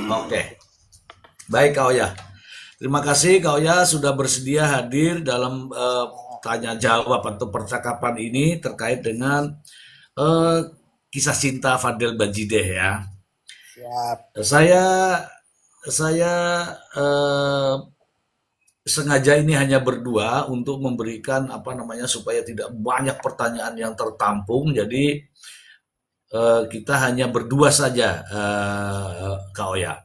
Oke, baik Kak Oya. Terima kasih Kak Oya sudah bersedia hadir dalam tanya jawab atau percakapan ini terkait dengan eh, kisah cinta Fadel Bajideh ya. Siap. Saya saya eh, sengaja ini hanya berdua untuk memberikan apa namanya supaya tidak banyak pertanyaan yang tertampung. Jadi kita hanya berdua saja, Kak Oya.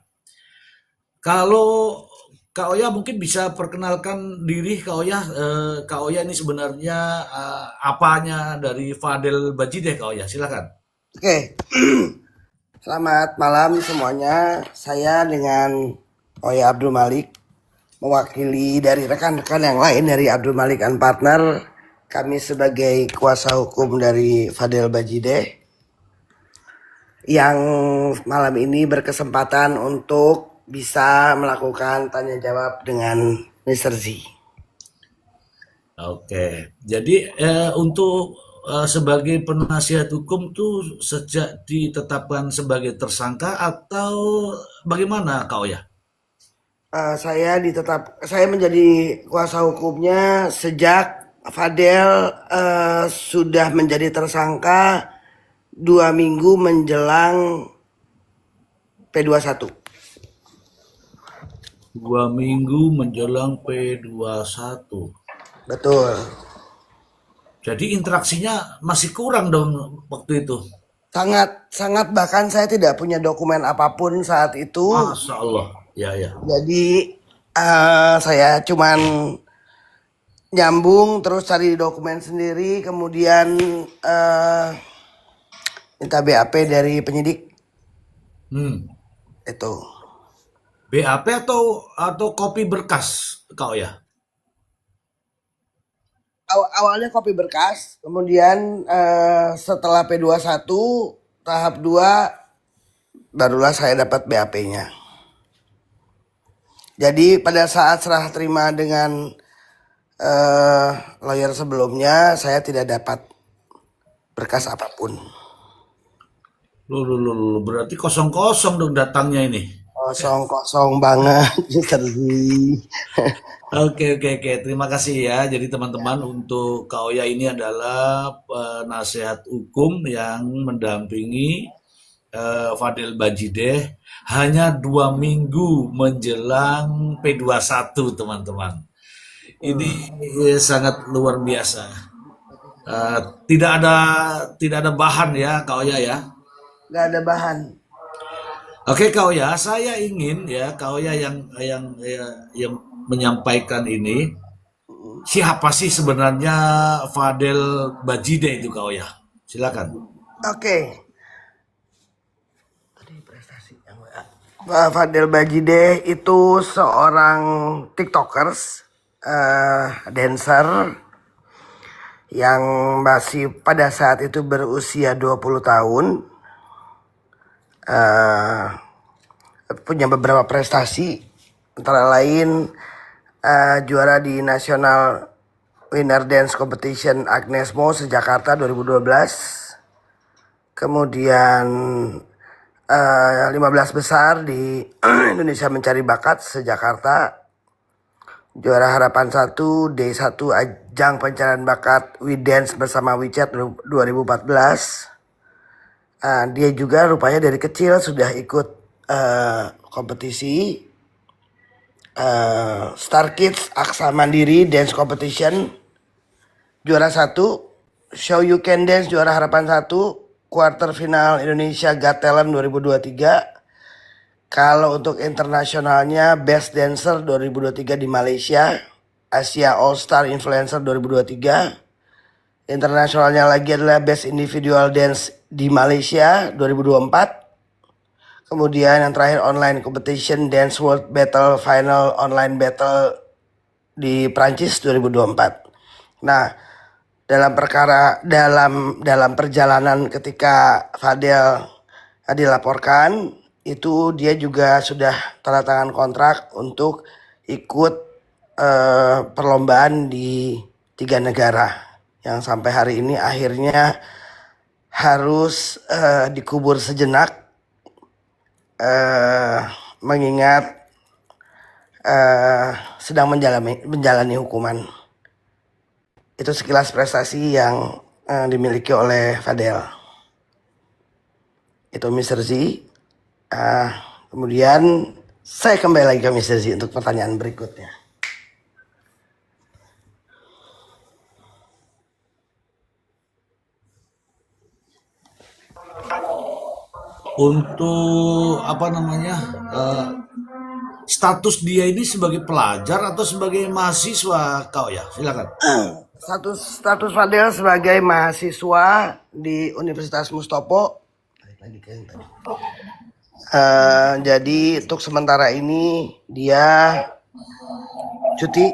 Kalau Kak Oya mungkin bisa perkenalkan diri Kak Oya. Kak Oya ini sebenarnya apanya dari Fadel Bajideh Kak Oya? Silakan. Oke, selamat malam semuanya. Saya dengan Oya Abdul Malik mewakili dari rekan-rekan yang lain dari Abdul Malik and Partner. Kami sebagai kuasa hukum dari Fadel Bajideh yang malam ini berkesempatan untuk bisa melakukan tanya jawab dengan Mr. Z. Oke, jadi untuk sebagai penasihat hukum tuh sejak ditetapkan sebagai tersangka atau bagaimana Kak Oya? Saya menjadi kuasa hukumnya sejak Fadel sudah menjadi tersangka 2 minggu menjelang P21. 2 minggu menjelang P21. Betul. Jadi interaksinya masih kurang dong waktu itu. Sangat sangat bahkan saya tidak punya dokumen apapun saat itu. Masya Allah. Ya, ya. Jadi saya cuman nyambung terus cari dokumen sendiri, kemudian eh, minta BAP dari penyidik Hmm. itu. BAP atau kopi berkas kau ya? Awalnya kopi berkas, kemudian setelah P21 tahap 2 barulah saya dapat BAP-nya. Jadi pada saat serah terima dengan eh, lawyer sebelumnya saya tidak dapat berkas apapun. Loh, berarti kosong-kosong dong datangnya ini. Kosong kosong banget, Mister Z. Oke. Terima kasih ya. Jadi teman-teman untuk Kak Oya ini adalah penasehat hukum yang mendampingi Fadel Bajideh hanya 2 minggu menjelang P21 teman-teman. Ini sangat luar biasa. Eh, tidak ada tidak ada bahan ya Kak Oya ya. Gak ada bahan. Oke Kak Oya, saya ingin ya Kak Oya yang menyampaikan ini. Siapa sih sebenarnya Fadel Bajide itu Kak Oya? Silakan. Oke. Pak Fadel Bajideh itu seorang TikTokers, dancer yang masih pada saat itu berusia 20 tahun, eh, punya beberapa prestasi, antara lain juara di National Winner Dance Competition Agnes Mo se-Jakarta 2012, kemudian 15 besar di Indonesia Mencari Bakat se-Jakarta, juara harapan 1 D1 ajang pencarian bakat We Dance bersama WeChat 2014. Dia juga rupanya dari kecil sudah ikut kompetisi Star Kids Aksa Mandiri Dance Competition, juara 1 Show You Can Dance juara harapan 1 quarter final Indonesia Got Talent 2023. Kalau untuk internasionalnya Best Dancer 2023 di Malaysia, Asia All Star Influencer 2023. Internasionalnya lagi adalah Best Individual Dance di Malaysia 2024. Kemudian yang terakhir online competition Dance World Battle Final Online Battle di Prancis 2024. Nah, dalam perjalanan ketika Fadel dilaporkan itu dia juga sudah tanda tangan kontrak untuk ikut perlombaan di 3 negara yang sampai hari ini akhirnya harus dikubur sejenak mengingat sedang menjalani hukuman. Itu sekilas prestasi yang dimiliki oleh Fadel. Itu Mr. Z. Kemudian saya kembali lagi ke Mr. Z untuk pertanyaan berikutnya. Untuk apa namanya, status dia ini sebagai pelajar atau sebagai mahasiswa kau ya? Silakan. Status Fadel sebagai mahasiswa di Universitas Mustopo. Jadi untuk sementara ini dia cuti,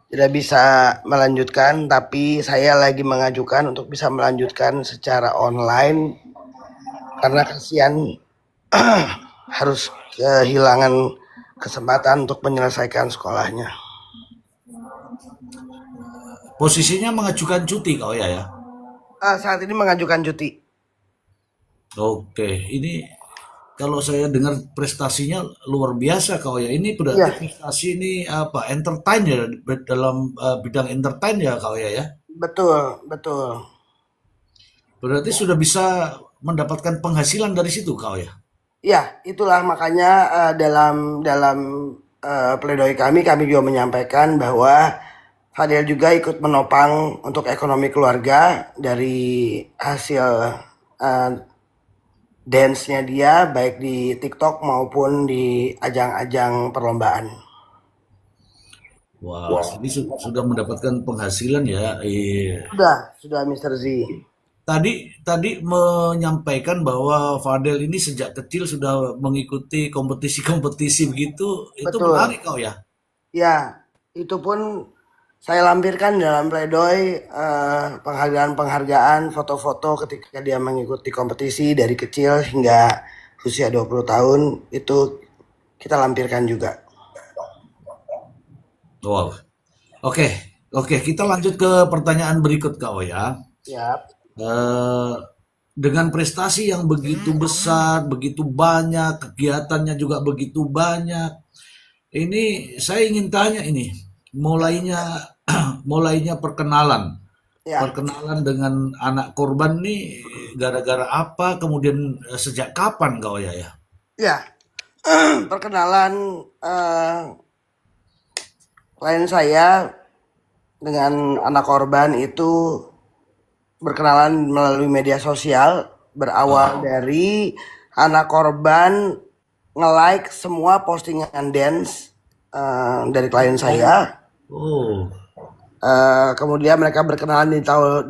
tidak bisa melanjutkan, tapi saya lagi mengajukan untuk bisa melanjutkan secara online karena kasihan harus kehilangan kesempatan untuk menyelesaikan sekolahnya. Posisinya mengajukan cuti kau ya? Saat ini mengajukan cuti. Oke, ini kalau saya dengar prestasinya luar biasa kau ya. Ini berarti Iya, prestasi ini apa? Entertain ya dalam bidang entertain ya kau ya? betul, betul. Berarti sudah bisa mendapatkan penghasilan dari situ kau ya? Ya, itulah makanya dalam dalam pledoi kami juga menyampaikan bahwa Fadel juga ikut menopang untuk ekonomi keluarga dari hasil uh, dance-nya dia baik di TikTok maupun di ajang-ajang perlombaan. Wah, ini sudah mendapatkan penghasilan ya. Sudah Mr. Z. Tadi tadi menyampaikan bahwa Fadel ini sejak kecil sudah mengikuti kompetisi-kompetisi begitu. Itu Betul. menarik kau ya. Ya, itu pun saya lampirkan dalam pledoi penghargaan-penghargaan, foto-foto ketika dia mengikuti kompetisi dari kecil hingga usia 20 tahun itu kita lampirkan juga. Wow. Oke, oke, kita lanjut ke pertanyaan berikut kau ya. Siap. Eh, dengan prestasi yang begitu besar, begitu banyak, kegiatannya juga begitu banyak. Ini saya ingin tanya ini, mulainya mulainya perkenalan. Ya, Perkenalan dengan anak korban nih gara-gara apa? Kemudian sejak kapan kau ya ya? ya. Perkenalan klien saya dengan anak korban itu berkenalan melalui media sosial, berawal dari anak korban nge-like semua postingan dance dari klien saya. Oh, Kemudian mereka berkenalan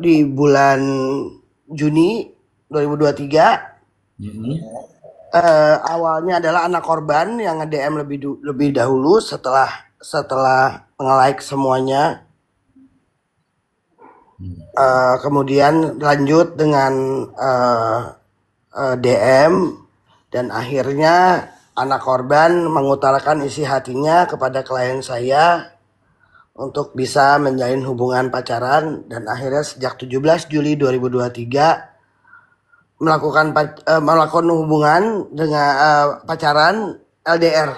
di bulan Juni 2023. mm-mm. Awalnya adalah anak korban yang nge-DM lebih dahulu setelah nge-like semuanya. Kemudian lanjut dengan DM dan akhirnya anak korban mengutarakan isi hatinya kepada klien saya untuk bisa menjalin hubungan pacaran dan akhirnya sejak 17 Juli 2023 melakukan hubungan dengan pacaran LDR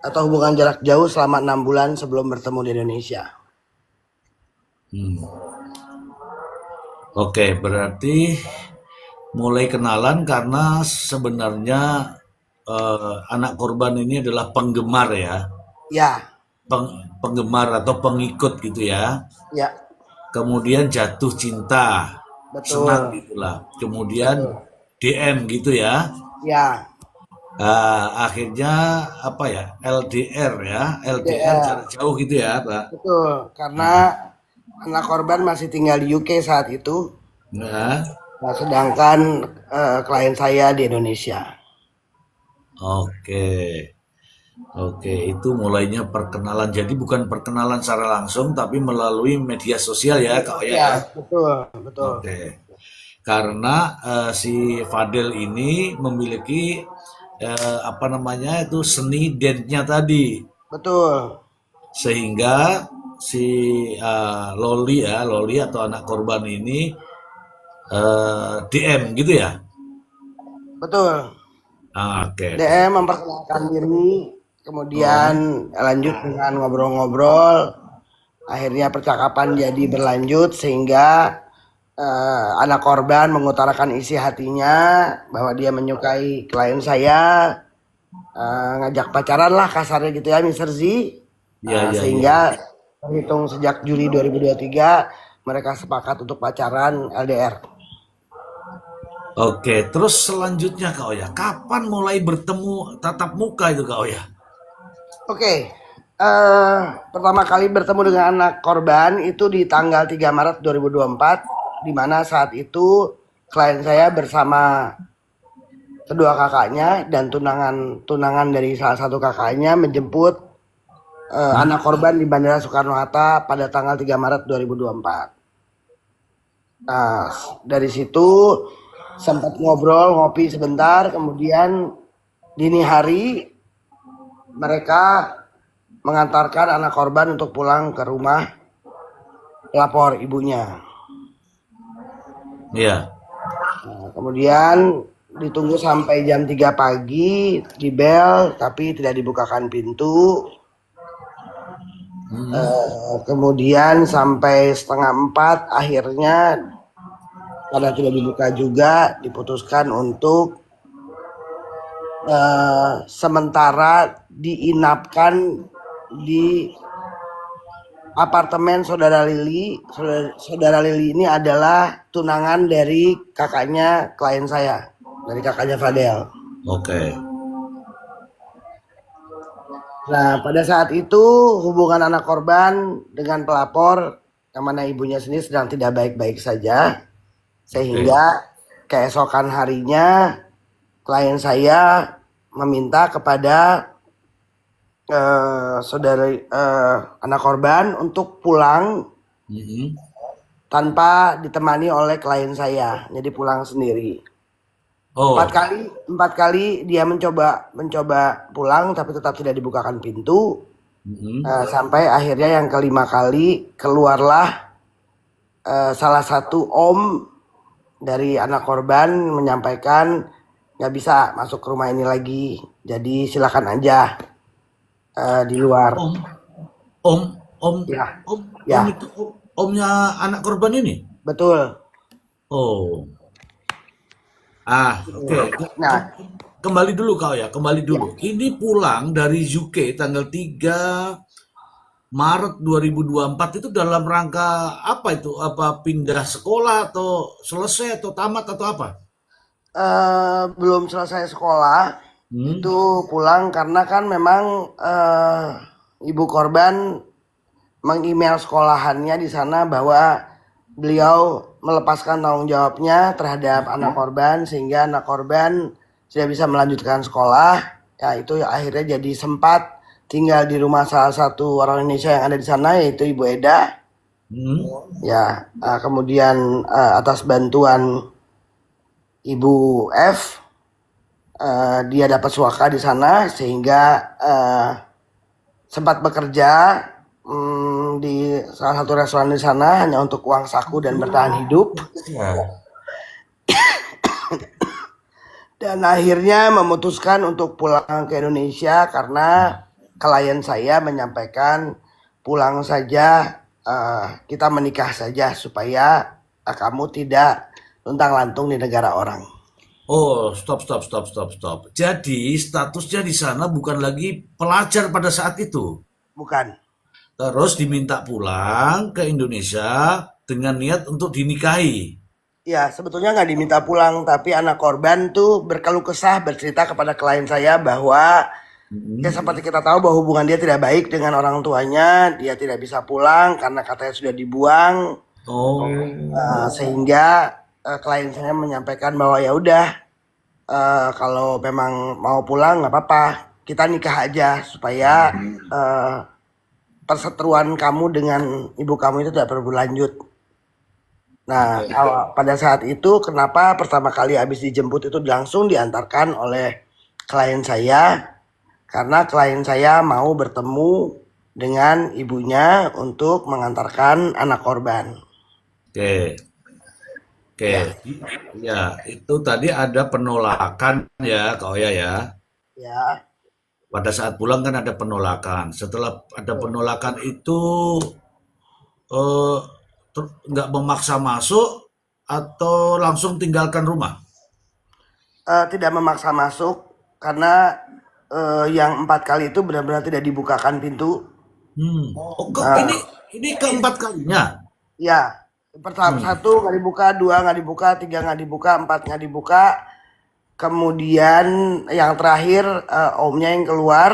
atau hubungan jarak jauh selama 6 bulan sebelum bertemu di Indonesia. Hmm. Oke, berarti mulai kenalan karena sebenarnya anak korban ini adalah penggemar ya, Ya, penggemar atau pengikut gitu ya. ya, Kemudian jatuh cinta, senang betul, gitulah. Kemudian betul. DM gitu ya. Ya, Akhirnya apa ya? LDR ya, LDR LDR, jarak jauh gitu ya, Pak. betul. Karena anak korban masih tinggal di UK saat itu, Nah, nah, sedangkan klien saya di Indonesia. oke. Oke, itu mulainya perkenalan. Jadi bukan perkenalan secara langsung, tapi melalui media sosial ya, Kak Oya Ya, ya. betul, betul, Oke. Karena si Fadel ini memiliki apa namanya itu seni dance-nya tadi, betul, sehingga si Loli atau anak korban ini DM gitu ya. betul. Oke, oke. DM memperkenalkan diri, kemudian Oh, lanjut dengan ngobrol-ngobrol. Akhirnya percakapan jadi berlanjut sehingga anak korban mengutarakan isi hatinya bahwa dia menyukai klien saya, ngajak pacaran lah kasarnya gitu ya, Mr. Z. iya, iya, iya. Sehingga terhitung sejak Juli 2023 mereka sepakat untuk pacaran LDR. Oke, terus selanjutnya Kak Oya, kapan mulai bertemu tatap muka itu Kak Oya? Oke, pertama kali bertemu dengan anak korban itu di tanggal 3 Maret 2024, di mana saat itu klien saya bersama kedua kakaknya dan tunangan dari salah satu kakaknya menjemput anak korban di Bandara Soekarno-Hatta pada tanggal 3 Maret 2024. Nah, dari situ sempat ngobrol, ngopi sebentar, kemudian dini hari mereka mengantarkan anak korban untuk pulang ke rumah pelapor ibunya. Iya. Nah, kemudian ditunggu sampai jam 3 pagi di bel tapi tidak dibukakan pintu. Kemudian sampai setengah 4 akhirnya karena tidak dibuka juga diputuskan untuk sementara diinapkan di apartemen saudara Lili. Saudara Lili ini adalah tunangan dari kakaknya klien saya, dari kakaknya Fadel. Oke. Nah, pada saat itu hubungan anak korban dengan pelapor, yang mana ibunya sendiri sedang tidak baik-baik saja, Oke. sehingga keesokan harinya klien saya meminta kepada anak korban untuk pulang Mhm. tanpa ditemani oleh klien saya, jadi pulang sendiri. Empat Oh, kali, empat kali dia mencoba pulang, tapi tetap tidak dibukakan pintu. mhm. Sampai akhirnya yang kelima kali keluarlah salah satu om dari anak korban menyampaikan nggak bisa masuk ke rumah ini lagi, jadi silakan aja di luar. Om, om, om, Ya, om ya, itu omnya anak korban ini? betul. Oh, oke. Nah, Kembali dulu kau ya, kembali ya, dulu. Ini pulang dari UK tanggal 3 Maret 2024 itu dalam rangka apa itu? Apa pindah sekolah atau selesai atau tamat atau apa? belum selesai sekolah Hmm? itu pulang karena kan memang ibu korban mengemail sekolahannya di sana bahwa beliau melepaskan tanggung jawabnya terhadap anak korban sehingga anak korban tidak bisa melanjutkan sekolah. Ya itu akhirnya jadi sempat tinggal di rumah salah satu orang Indonesia yang ada di sana yaitu Ibu Eda. Hmm? Ya, kemudian atas bantuan Ibu F, dia dapat suaka di sana sehingga sempat bekerja di salah satu restoran di sana hanya untuk uang saku dan bertahan hidup. Dan akhirnya memutuskan untuk pulang ke Indonesia karena klien saya menyampaikan pulang saja, kita menikah saja supaya kamu tidak luntang-lantung di negara orang. Oh, stop, stop, stop, stop, stop. Jadi statusnya di sana bukan lagi pelajar pada saat itu. Bukan. Terus diminta pulang ke Indonesia dengan niat untuk dinikahi. Ya, sebetulnya nggak diminta pulang, tapi anak korban tuh berkeluh kesah bercerita kepada klien saya bahwa ya Mhm. seperti kita tahu bahwa hubungan dia tidak baik dengan orang tuanya, dia tidak bisa pulang karena katanya sudah dibuang. Oh, Sehingga klien saya menyampaikan bahwa ya udah, kalau memang mau pulang nggak apa-apa, kita nikah aja supaya perseteruan kamu dengan ibu kamu itu tidak perlu berlanjut. Nah, pada saat itu kenapa pertama kali habis dijemput itu langsung diantarkan oleh klien saya karena klien saya mau bertemu dengan ibunya untuk mengantarkan anak korban. oke. Oke, Ya, ya itu tadi ada penolakan ya Kak Oya ya. ya, Pada saat pulang kan ada penolakan. Setelah ada betul. penolakan itu eh, nggak memaksa masuk atau langsung tinggalkan rumah. Tidak memaksa masuk karena yang 4 kali itu benar-benar tidak dibukakan pintu. Oh, kok ini Nah, keempat kalinya. ya, pertama Hmm. satu nggak dibuka, dua nggak dibuka, tiga nggak dibuka, empat nggak dibuka. Kemudian yang terakhir omnya yang keluar,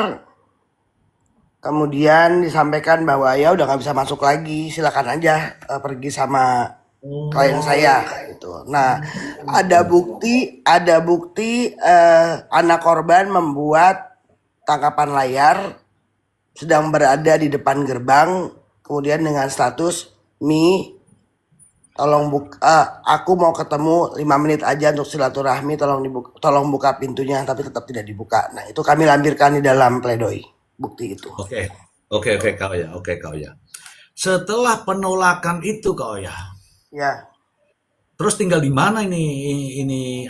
kemudian disampaikan bahwa ya udah nggak bisa masuk lagi, silakan aja pergi sama klien Oh, saya gitu. Nah, ada bukti anak korban membuat tangkapan layar sedang berada di depan gerbang, kemudian dengan status Mi, aku mau ketemu 5 menit aja untuk silaturahmi, tolong buka pintunya, tapi tetap tidak dibuka. Nah, itu kami lampirkan di dalam pledoi bukti itu. oke. Oke, Kak Oya. Oke, Kak Oya. Setelah penolakan itu Kak Oya, Ya, terus tinggal di mana ini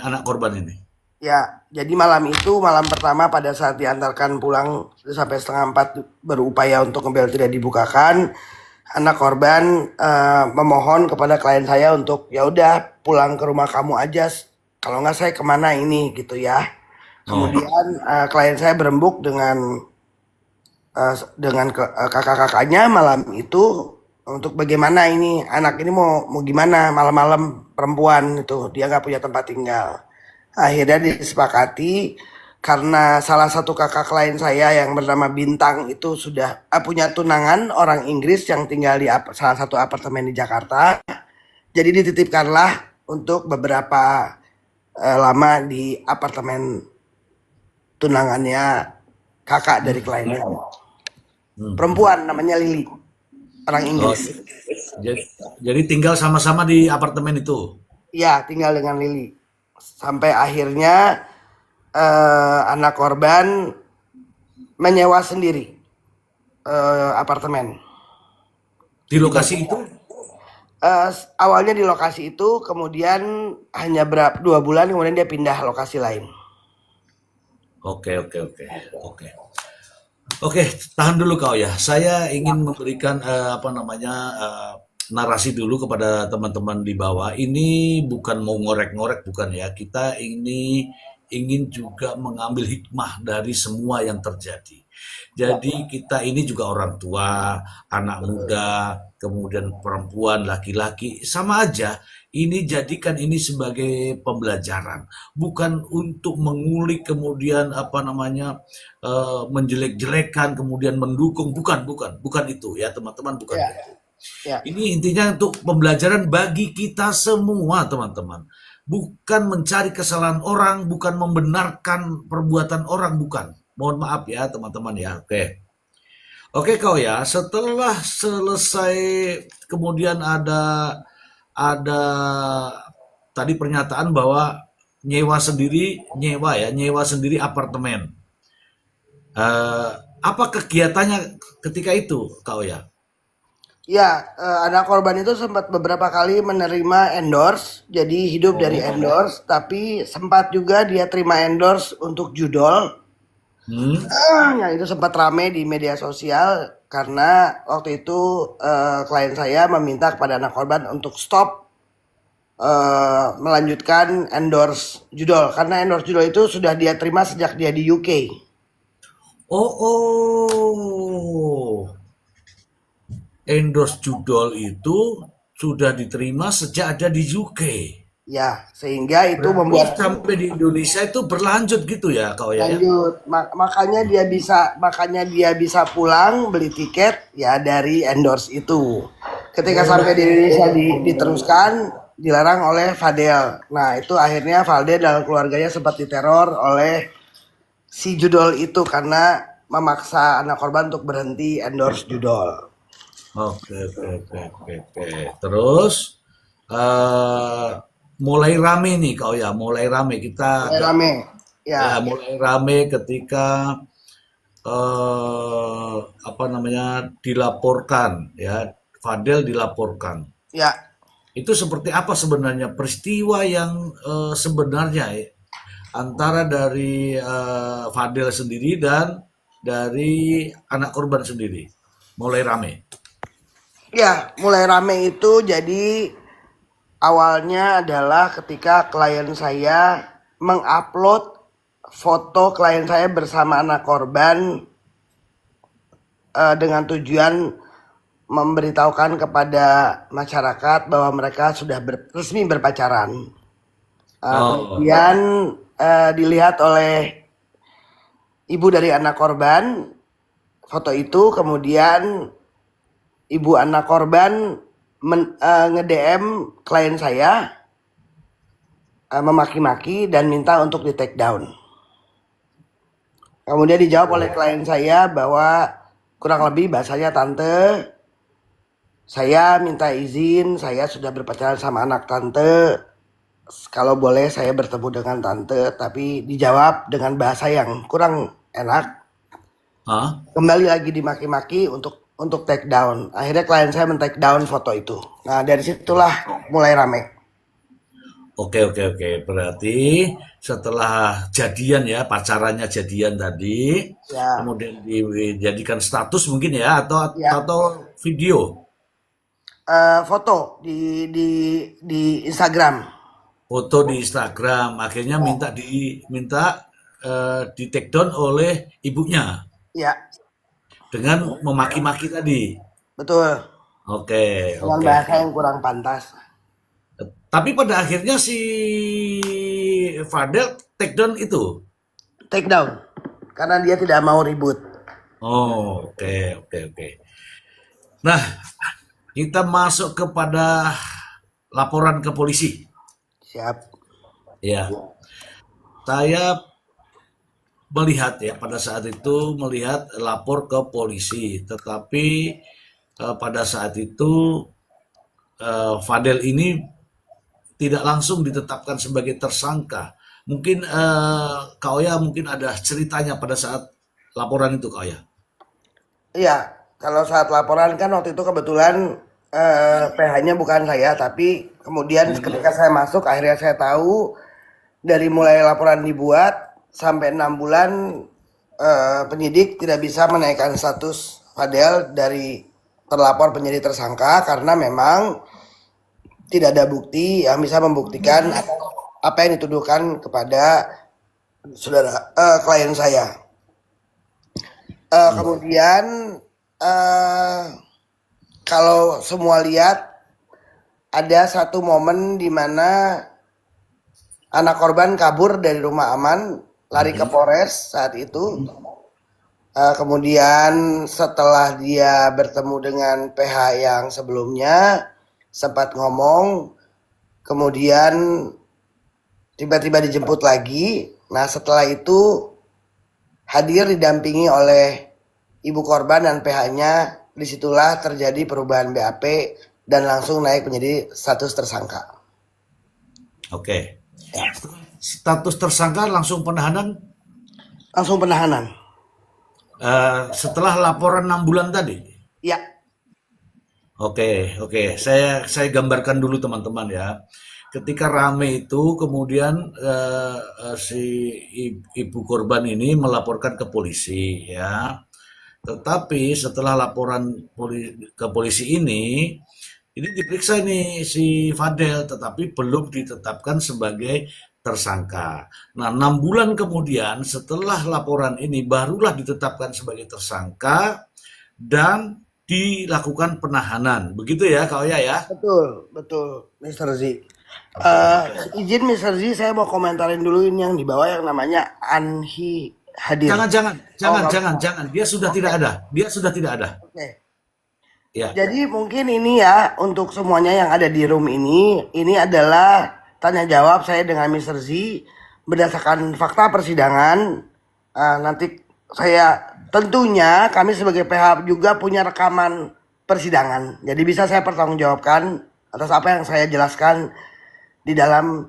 anak korban ini? ya. Jadi malam itu, malam pertama pada saat diantarkan pulang sampai setengah 4 berupaya untuk ngebel tidak dibukakan. Anak korban memohon kepada klien saya untuk ya udah pulang ke rumah kamu aja. Kalau nggak saya kemana ini gitu ya. Oh, Kemudian klien saya berembuk dengan kakak-kakaknya malam itu untuk bagaimana ini anak ini mau gimana malam-malam perempuan itu dia nggak punya tempat tinggal. Akhirnya disepakati karena salah satu kakak klien saya yang bernama Bintang itu sudah punya tunangan orang Inggris yang tinggal di salah satu apartemen di Jakarta. Jadi dititipkanlah untuk beberapa lama di apartemen tunangannya kakak dari klien saya. hmm. Perempuan namanya Lili, orang Oh, Inggris. jadi, jadi tinggal sama-sama di apartemen itu. Iya, tinggal dengan Lili. Sampai akhirnya anak korban menyewa sendiri apartemen. Di Jadi lokasi itu? awalnya di lokasi itu, kemudian hanya 2 bulan, kemudian dia pindah lokasi lain. Oke, oke, oke, oke. Oke, tahan dulu kau ya. Saya ingin memberikan apa namanya narasi dulu kepada teman-teman di bawah. Ini bukan mau ngorek-ngorek, bukan ya. Kita ini ingin juga mengambil hikmah dari semua yang terjadi. Ya, Jadi kita ini juga orang tua, anak muda, kemudian perempuan, laki-laki, sama aja. Ini jadikan ini sebagai pembelajaran, bukan untuk mengulik kemudian apa namanya menjelek-jelekan kemudian mendukung, bukan itu ya teman-teman, bukan ya, itu. ya, Ini intinya untuk pembelajaran bagi kita semua teman-teman, bukan mencari kesalahan orang, bukan membenarkan perbuatan orang, bukan. Mohon maaf ya teman-teman ya. Oke, oke kau ya, setelah selesai kemudian ada tadi pernyataan bahwa nyewa sendiri apartemen. Eh, apa kegiatannya ketika itu, Kak Oya? ya. Anak korban itu sempat beberapa kali menerima endorse, jadi hidup dari Oh, endorse, tapi sempat juga dia terima endorse untuk judol. hmm, Yang itu sempat rame di media sosial karena waktu itu klien saya meminta kepada anak korban untuk stop melanjutkan endorse judol karena endorse judol itu sudah dia terima sejak dia di UK. oh, oh, endorse judol itu sudah diterima sejak ada di UK. Ya, sehingga itu Berarti membuat sampai di Indonesia itu berlanjut gitu ya, Kak Oya ya? lanjut. Makanya dia bisa pulang beli tiket ya dari endorse itu. Ketika sampai di Indonesia diteruskan dilarang oleh Fadel. Nah, itu akhirnya Fadel dan keluarganya sempat diteror oleh si judol itu karena memaksa anak korban untuk berhenti endorse judol. Oke, oke, oke, oke, oke. Terus eh mulai rame nih, Kak Oya, mulai rame. Kita Mulai agak rame. ya Ya, mulai rame ketika apa namanya dilaporkan ya, Fadel dilaporkan. ya. Itu seperti apa sebenarnya peristiwa yang sebenarnya ya, antara dari Fadel sendiri dan dari anak korban sendiri mulai rame. Ya, mulai rame itu jadi awalnya adalah ketika klien saya mengupload foto klien saya bersama anak korban dengan tujuan memberitahukan kepada masyarakat bahwa mereka sudah resmi berpacaran. Oh, Kemudian dilihat oleh ibu dari anak korban foto itu, kemudian ibu anak korban nge-DM klien saya memaki-maki dan minta untuk di take down. Kemudian dijawab oleh klien saya bahwa kurang lebih bahasanya, tante, saya minta izin, saya sudah berpacaran sama anak tante. Kalau boleh saya bertemu dengan tante, tapi dijawab dengan bahasa yang kurang enak. hah? Kembali lagi dimaki-maki untuk take down. Akhirnya klien saya men-take down foto itu. Nah, dari situlah mulai rame. Oke, oke, oke. Berarti setelah jadian ya, pacarannya jadian tadi, Ya, kemudian dijadikan status mungkin ya, ya. atau video, Foto di Instagram. foto di Instagram, akhirnya di take down oleh ibunya Ya, dengan memaki-maki tadi. betul. Oke, Dengan oke, bahasa oke. yang kurang pantas. Tapi pada akhirnya si Fadel take down itu. Take down. Karena dia tidak mau ribut. Oh, oke, oke, oke. Nah, kita masuk kepada laporan ke polisi. Siap. Ya, saya melihat ya pada saat itu melihat lapor ke polisi, tetapi pada saat itu Fadel ini tidak langsung ditetapkan sebagai tersangka. Mungkin Kak Oya mungkin ada ceritanya pada saat laporan itu Kak Oya. Iya, kalau saat laporan kan waktu itu kebetulan PH-nya bukan saya, tapi kemudian ketika saya masuk akhirnya saya tahu dari mulai laporan dibuat sampai 6 bulan penyidik tidak bisa menaikkan status Fadel dari terlapor menjadi tersangka karena memang tidak ada bukti yang bisa membuktikan apa yang dituduhkan kepada saudara klien saya. Kemudian eh, kalau semua lihat ada satu momen di mana anak korban kabur dari rumah aman, lari ke Polres saat itu. Kemudian setelah dia bertemu dengan PH yang sebelumnya sempat ngomong, kemudian tiba-tiba dijemput lagi. Nah, setelah itu hadir didampingi oleh ibu korban dan PH-nya. Disitulah terjadi perubahan BAP dan langsung naik menjadi status tersangka. Oke. Ya, Status tersangka langsung penahanan langsung penahanan. setelah laporan 6 bulan tadi. Ya, Oke, oke. Saya gambarkan dulu teman-teman ya. Ketika rame itu kemudian si ibu korban ini melaporkan ke polisi ya. Tetapi setelah laporan ke polisi ini diperiksa ini si Fadel, tetapi belum ditetapkan sebagai tersangka. Nah, 6 bulan kemudian setelah laporan ini barulah ditetapkan sebagai tersangka dan dilakukan penahanan. Begitu ya, Kak Oya ya? betul, betul, Mr. Z. Oke, oke. Izin Mr. Z, saya mau komentarin dulu ini yang di bawah yang namanya Anhi hadir. Jangan, jangan, Oh, jangan, nggak jangan, usah. jangan. Dia sudah tidak ada. Dia sudah tidak ada. Oke. Ya, Jadi mungkin ini ya untuk semuanya yang ada di room ini adalah tanya jawab saya dengan Mr. Z berdasarkan fakta persidangan. Nanti saya tentunya kami sebagai PH juga punya rekaman persidangan. Jadi bisa saya pertanggungjawabkan atas apa yang saya jelaskan di dalam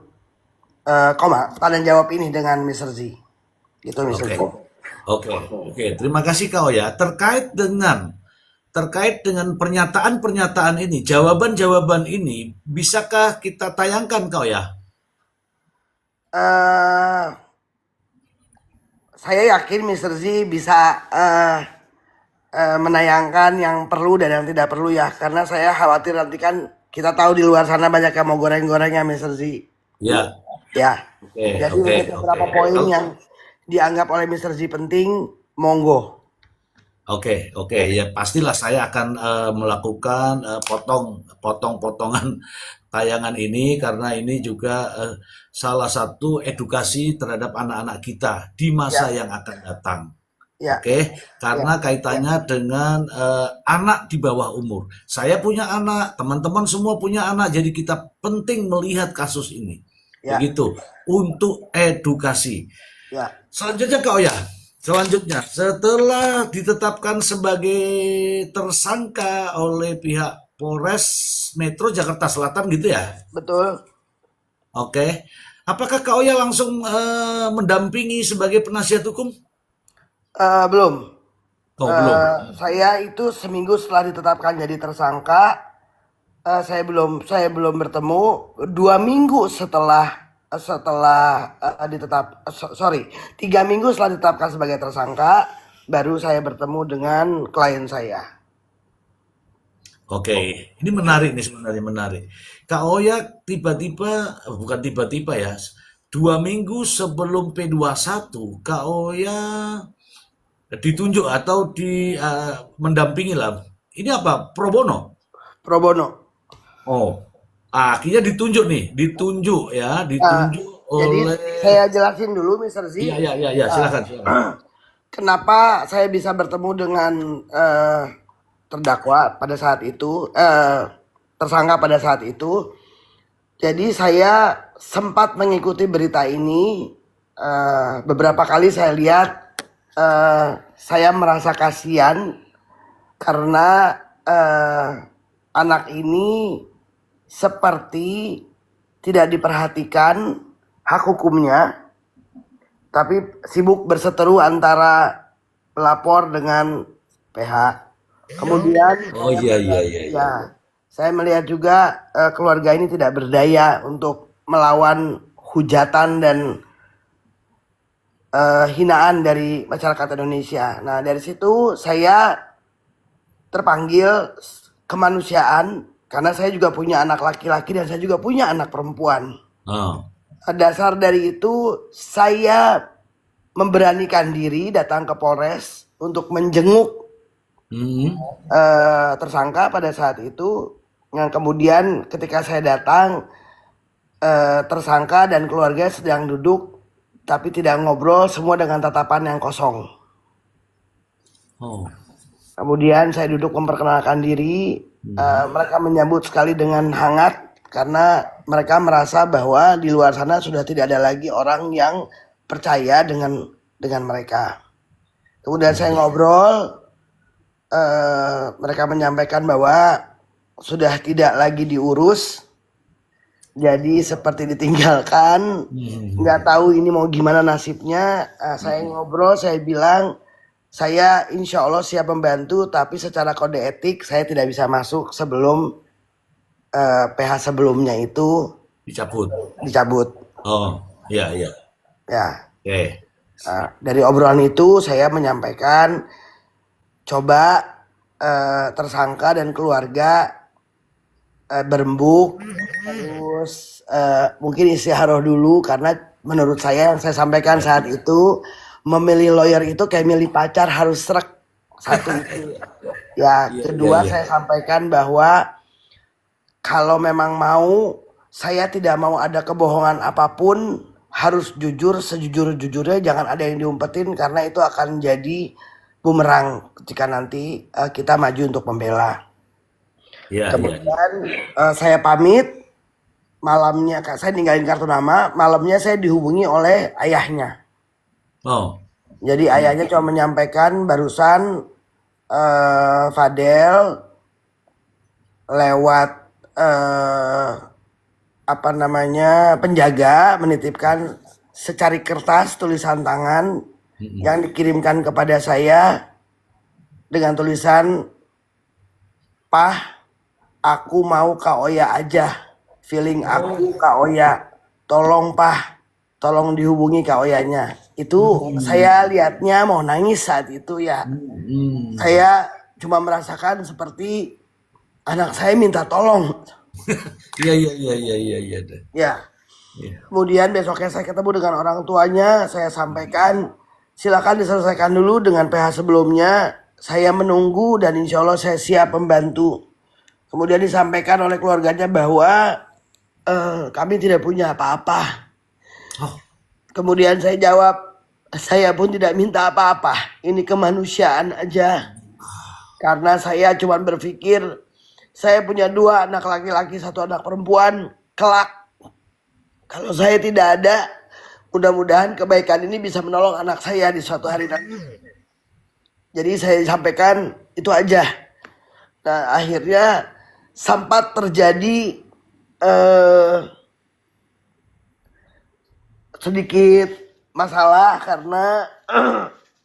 tanya jawab ini dengan Mr. Z. Gitu Mr. oke. Z. Oke, oke. Terima kasih Kak Oya. Terkait dengan terkait dengan pernyataan-pernyataan ini, jawaban-jawaban ini, bisakah kita tayangkan kau ya? Eh, saya yakin Mr. Z bisa menayangkan yang perlu dan yang tidak perlu ya, karena saya khawatir nanti kan kita tahu di luar sana banyak yang mau goreng-gorengnya Mr. Z. Ya, Ya, oke, jadi oke, untuk oke. beberapa poin yang dianggap oleh Mr. Z penting, monggo. Oke, oke, ya pastilah saya akan melakukan potong-potongan tayangan ini karena ini juga salah satu edukasi terhadap anak-anak kita di masa Ya, yang akan datang. ya, Oke, ya, karena kaitannya dengan anak di bawah umur. Saya punya anak, teman-teman semua punya anak, jadi kita penting melihat kasus ini. ya, Begitu, untuk edukasi. ya. Selanjutnya Kak Oya, selanjutnya setelah ditetapkan sebagai tersangka oleh pihak Polres Metro Jakarta Selatan gitu ya. Betul. Oke. Apakah Kak Oya langsung mendampingi sebagai penasihat hukum? Belum. Oh, belum. Saya itu seminggu setelah ditetapkan jadi tersangka, saya belum bertemu. 2 minggu setelah sorry, 3 minggu setelah ditetapkan sebagai tersangka, baru saya bertemu dengan klien saya. Oke, ini menarik nih sebenarnya menarik. Kak Oya tiba-tiba, bukan tiba-tiba ya, 2 minggu sebelum P21, Kak Oya ditunjuk atau mendampingi lah. Ini apa? Pro bono? Pro bono. Oh, akhirnya ditunjuk nih, ditunjuk ya, Uh, ditunjuk jadi oleh. saya jelasin dulu, Mr. Z, Iya, iya, iya, iya, silakan, silakan. kenapa saya bisa bertemu dengan terdakwa pada saat itu, tersangka pada saat itu. Jadi saya sempat mengikuti berita ini, beberapa kali saya lihat, saya merasa kasihan karena anak ini seperti tidak diperhatikan hak hukumnya, tapi sibuk berseteru antara pelapor dengan PH. Kemudian Oh iya, iya, iya, iya. ya, saya melihat juga keluarga ini tidak berdaya untuk melawan hujatan dan hinaan dari masyarakat Indonesia. Nah, dari situ saya terpanggil kemanusiaan karena saya juga punya anak laki-laki dan saya juga punya anak perempuan. Oh, Dasar dari itu saya memberanikan diri datang ke Polres untuk menjenguk hmm, tersangka pada saat itu. Yang kemudian ketika saya datang, tersangka dan keluarga sedang duduk tapi tidak ngobrol, semua dengan tatapan yang kosong. oh, Kemudian saya duduk memperkenalkan diri. Mereka menyambut sekali dengan hangat karena mereka merasa bahwa di luar sana sudah tidak ada lagi orang yang percaya dengan mereka. Kemudian saya ngobrol, mereka menyampaikan bahwa sudah tidak lagi diurus, jadi seperti ditinggalkan, nggak tahu ini mau gimana nasibnya. Saya ngobrol, saya bilang saya insya Allah siap membantu, tapi secara kode etik saya tidak bisa masuk sebelum PH sebelumnya itu dicabut. dicabut. Oh, iya, iya. Ya, Oke. dari obrolan itu saya menyampaikan coba tersangka dan keluarga berembuk, terus mungkin istiharoh dulu karena menurut saya yang saya sampaikan saat itu, memilih lawyer itu kayak milih pacar, harus srek. Satu itu. Ya, Iya, iya, kedua iya. saya sampaikan bahwa kalau memang mau, saya tidak mau ada kebohongan apapun, harus jujur sejujur-jujurnya, jangan ada yang diumpetin karena itu akan jadi bumerang ketika nanti kita maju untuk membela. Iya, iya, iya. Kemudian saya pamit, malamnya saya ninggalin kartu nama, malamnya saya dihubungi oleh ayahnya. Oh, Jadi ayahnya cuma menyampaikan barusan Fadel lewat penjaga menitipkan secari kertas tulisan tangan yang dikirimkan kepada saya dengan tulisan Pah, aku mau Kak Oya aja. Feeling aku Kak Oya. Tolong Pah, tolong dihubungi Kak Oyanya. Itu saya Hmm. lihatnya mau nangis saat itu ya. Hmm. Saya cuma merasakan seperti anak saya minta tolong. Iya, iya, iya, iya, iya, iya, deh. Ya, Iya. kemudian besoknya saya ketemu dengan orang tuanya. Saya sampaikan, silakan diselesaikan dulu dengan PH sebelumnya. Saya menunggu dan insya Allah saya siap membantu. Kemudian disampaikan oleh keluarganya bahwa kami tidak punya apa-apa. Oh, Kemudian saya jawab, saya pun tidak minta apa-apa. Ini kemanusiaan aja. Karena saya cuma berpikir, saya punya 2 anak laki-laki, 1 anak perempuan. Kelak, kalau saya tidak ada, mudah-mudahan kebaikan ini bisa menolong anak saya di suatu hari nanti. Jadi saya sampaikan itu aja. Nah akhirnya sempat terjadi eh, sedikit masalah karena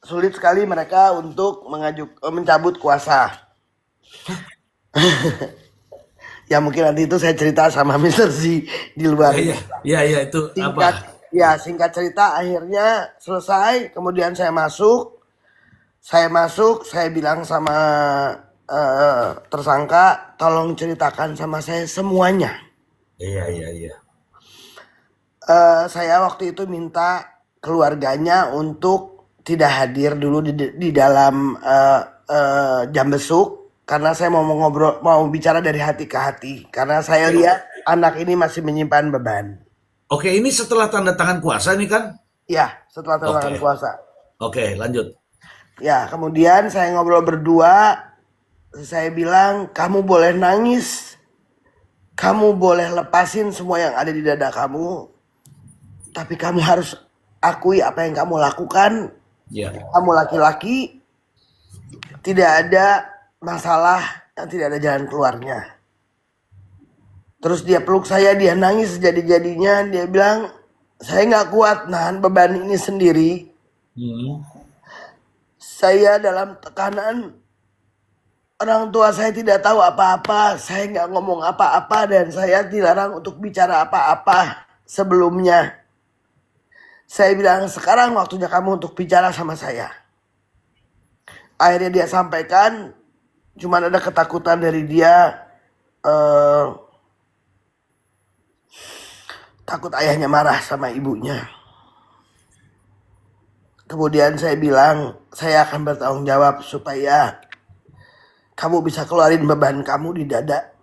sulit sekali mereka untuk mencabut kuasa. Ya mungkin nanti itu saya cerita sama Mister Z di luar. iya, iya, iya, iya, itu apa? Singkat, ya singkat cerita akhirnya selesai. Kemudian saya bilang sama tersangka, tolong ceritakan sama saya semuanya. Iya, iya, iya. Saya waktu itu minta keluarganya untuk tidak hadir dulu di dalam jam besuk karena saya mau ngobrol, mau bicara dari hati ke hati karena saya lihat anak ini masih menyimpan beban. Oke, ini setelah tanda tangan kuasa nih kan? Ya, setelah tantangan Oke, kuasa. oke, lanjut. Ya, kemudian saya ngobrol berdua. Saya bilang, kamu boleh nangis, kamu boleh lepasin semua yang ada di dada kamu, tapi kamu harus akui apa yang kamu lakukan. Ya, Kamu laki-laki, tidak ada masalah yang tidak ada jalan keluarnya. Terus dia peluk saya, dia nangis sejadi-jadinya. Dia bilang, saya nggak kuat nahan beban ini sendiri. hmm. Saya dalam tekanan. Orang tua saya tidak tahu apa-apa. Saya nggak ngomong apa-apa dan saya dilarang untuk bicara apa-apa sebelumnya. Saya bilang, sekarang waktunya kamu untuk bicara sama saya. Akhirnya dia sampaikan, cuman ada ketakutan dari dia, takut ayahnya marah sama ibunya. Kemudian saya bilang, saya akan bertanggung jawab supaya kamu bisa keluarin beban kamu di dada.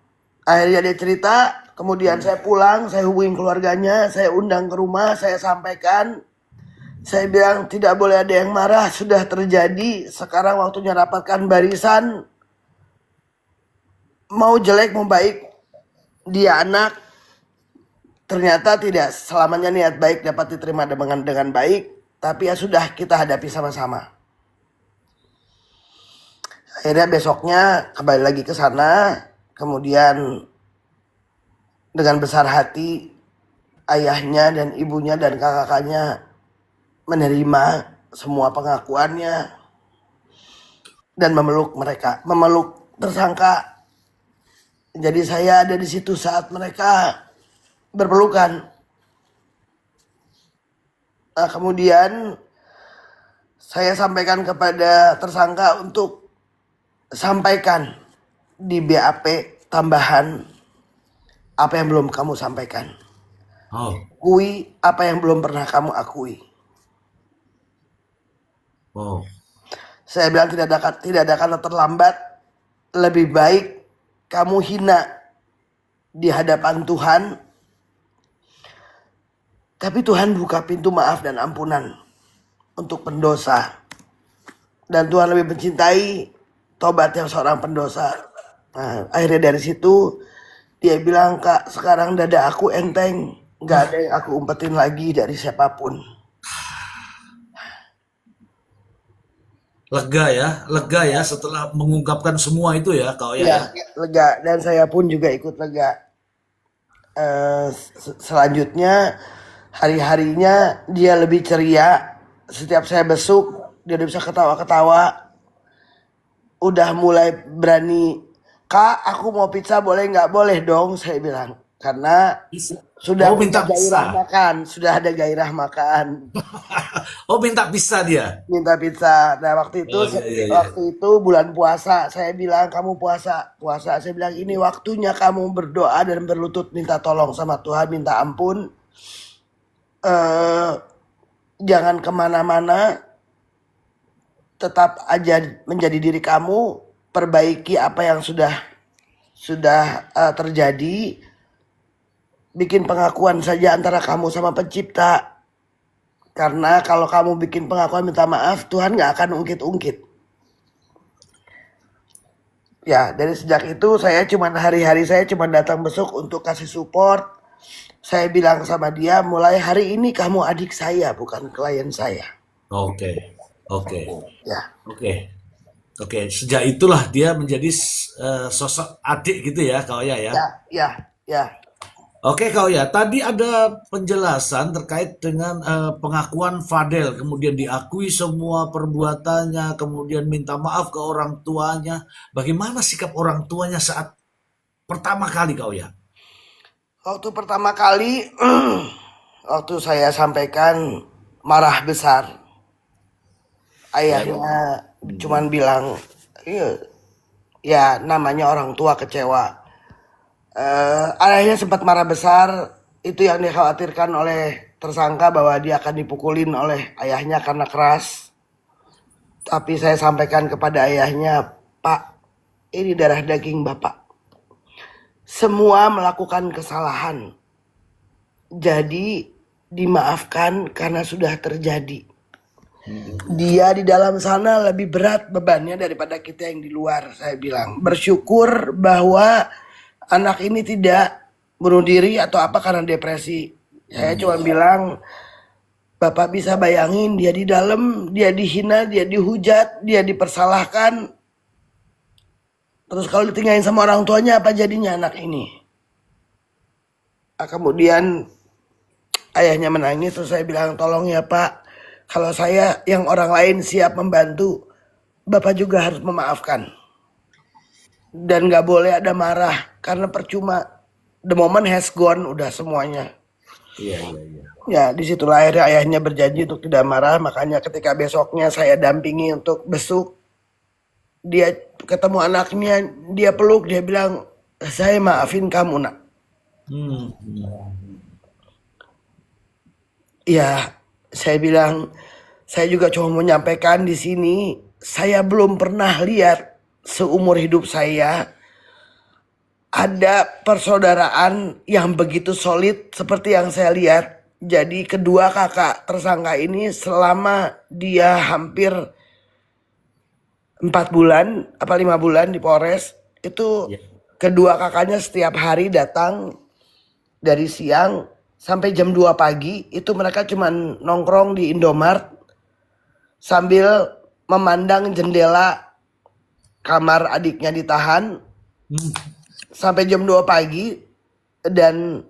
Akhirnya dia cerita, kemudian saya pulang, saya hubungin keluarganya, saya undang ke rumah, saya sampaikan. Saya bilang tidak boleh ada yang marah, sudah terjadi, sekarang waktunya rapatkan barisan. Mau jelek mau baik, dia anak, ternyata tidak selamanya niat baik dapat diterima dengan baik, tapi ya sudah kita hadapi sama-sama. Akhirnya besoknya kembali lagi ke sana, kemudian dengan besar hati ayahnya dan ibunya dan kakaknya menerima semua pengakuannya dan memeluk mereka, memeluk tersangka. Jadi saya ada di situ saat mereka berpelukan. Nah, kemudian saya sampaikan kepada tersangka untuk sampaikan di BAP tambahan apa yang belum kamu sampaikan. Oh, Akui apa yang belum pernah kamu akui. oh, Saya bilang tidak ada kata terlambat. Lebih baik kamu hina di hadapan Tuhan. Tapi Tuhan buka pintu maaf dan ampunan untuk pendosa. Dan Tuhan lebih mencintai tobatnya seorang pendosa. Nah, akhirnya dari situ dia bilang, Kak, sekarang dada aku enteng. Gak ada yang aku umpetin lagi dari siapapun. lega ya setelah mengungkapkan semua itu ya, Kak Oya ya. Ya, lega. Dan saya pun juga ikut lega. Selanjutnya hari-harinya dia lebih ceria. Setiap saya besuk dia udah bisa ketawa-ketawa, udah mulai berani Kak, aku mau pizza boleh nggak? Boleh dong, saya bilang. Karena Bisa. sudah Oh, ada minta gairah pizza. makan, sudah ada gairah makan. Oh, minta pizza dia. Minta pizza. Nah, Oh, iya, iya, iya. waktu itu bulan puasa, saya bilang kamu puasa, puasa. Saya bilang ini waktunya kamu berdoa dan berlutut minta tolong sama Tuhan, minta ampun. eh Jangan kemana-mana, tetap aja menjadi diri kamu, perbaiki apa yang sudah terjadi, bikin pengakuan saja antara kamu sama pencipta. Karena kalau kamu bikin pengakuan minta maaf, Tuhan nggak akan ungkit-ungkit. Ya, dari sejak itu hari-hari saya cuma datang besok untuk kasih support. Saya bilang sama dia, mulai hari ini kamu adik saya, bukan klien saya. Oke, oke, Ya, oke, oke. Sejak itulah dia menjadi sosok adik gitu ya, Kak Oya ya. ya, ya, ya. Oke, Kak Oya. Tadi ada penjelasan terkait dengan pengakuan Fadel, kemudian diakui semua perbuatannya, kemudian minta maaf ke orang tuanya. Bagaimana sikap orang tuanya saat pertama kali, Kak Oya? Waktu pertama kali, waktu saya sampaikan marah besar, Ya, ayahnya cuman bilang, iya, ya namanya orang tua kecewa. Ayahnya sempat marah besar, itu yang dikhawatirkan oleh tersangka bahwa dia akan dipukulin oleh ayahnya karena keras. Tapi saya sampaikan kepada ayahnya, Pak, ini darah daging Bapak. Semua melakukan kesalahan. Jadi dimaafkan karena sudah terjadi. Dia di dalam sana lebih berat bebannya daripada kita yang di luar, saya bilang. Bersyukur bahwa anak ini tidak bunuh diri atau apa karena depresi. Saya cuma bilang, Bapak bisa bayangin dia di dalam, dia dihina, dia dihujat, dia dipersalahkan. Terus kalau ditinggalin sama orang tuanya apa jadinya anak ini? Kemudian ayahnya menangis, terus saya bilang, tolong ya Pak, kalau saya yang orang lain siap membantu, Bapak juga harus memaafkan. Dan gak boleh ada marah, karena percuma. The moment has gone, udah semuanya. iya, iya, iya. Ya, disitulah akhirnya ayahnya berjanji untuk tidak marah. Makanya ketika besoknya saya dampingi untuk besuk, dia ketemu anaknya, dia peluk, dia bilang, saya maafin kamu nak. Hmm, hmm. Ya, saya bilang, saya juga cuma mau menyampaikan di sini, saya belum pernah lihat seumur hidup saya ada persaudaraan yang begitu solid seperti yang saya lihat. Jadi kedua kakak tersangka ini selama dia hampir 4 bulan apa 5 bulan di Polres, itu Ya. kedua kakaknya setiap hari datang dari siang sampai jam 2 pagi. Itu mereka cuma nongkrong di Indomart sambil memandang jendela kamar adiknya ditahan Hmm. sampai jam 2 pagi. Dan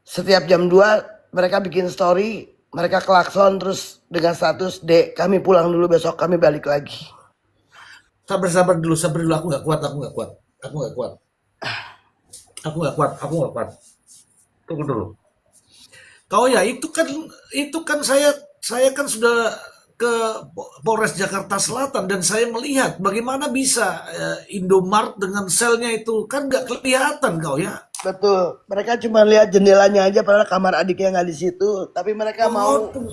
setiap jam 2 mereka bikin story, mereka klakson terus dengan status, Dek kami pulang dulu besok kami balik lagi. Sabar, sabar dulu. Aku nggak kuat, aku nggak kuat, aku nggak kuat, aku nggak kuat, aku nggak kuat. Tunggu dulu. Kau ya itu kan saya kan sudah ke Polres Jakarta Selatan dan saya melihat bagaimana bisa Indomart dengan selnya itu kan nggak kelihatan kau ya. Betul, mereka cuma lihat jendelanya aja padahal kamar adiknya nggak di situ. Tapi Waduh.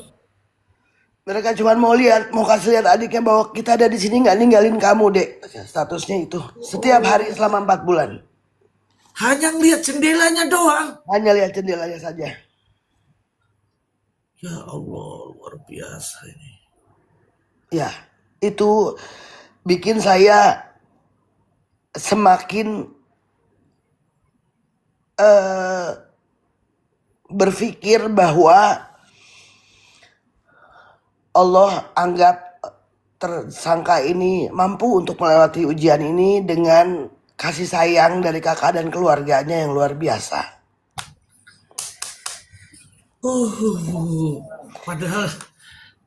mereka cuma mau lihat, mau kasih lihat adiknya bahwa kita ada di sini nggak ninggalin kamu dek. Statusnya itu setiap hari selama 4 bulan. Hanya ngelihat jendelanya doang. Hanya lihat jendelanya saja. Ya Allah, luar biasa ini. Ya, itu bikin saya semakin eh, berpikir bahwa Allah anggap tersangka ini mampu untuk melewati ujian ini dengan kasih sayang dari kakak dan keluarganya yang luar biasa. Padahal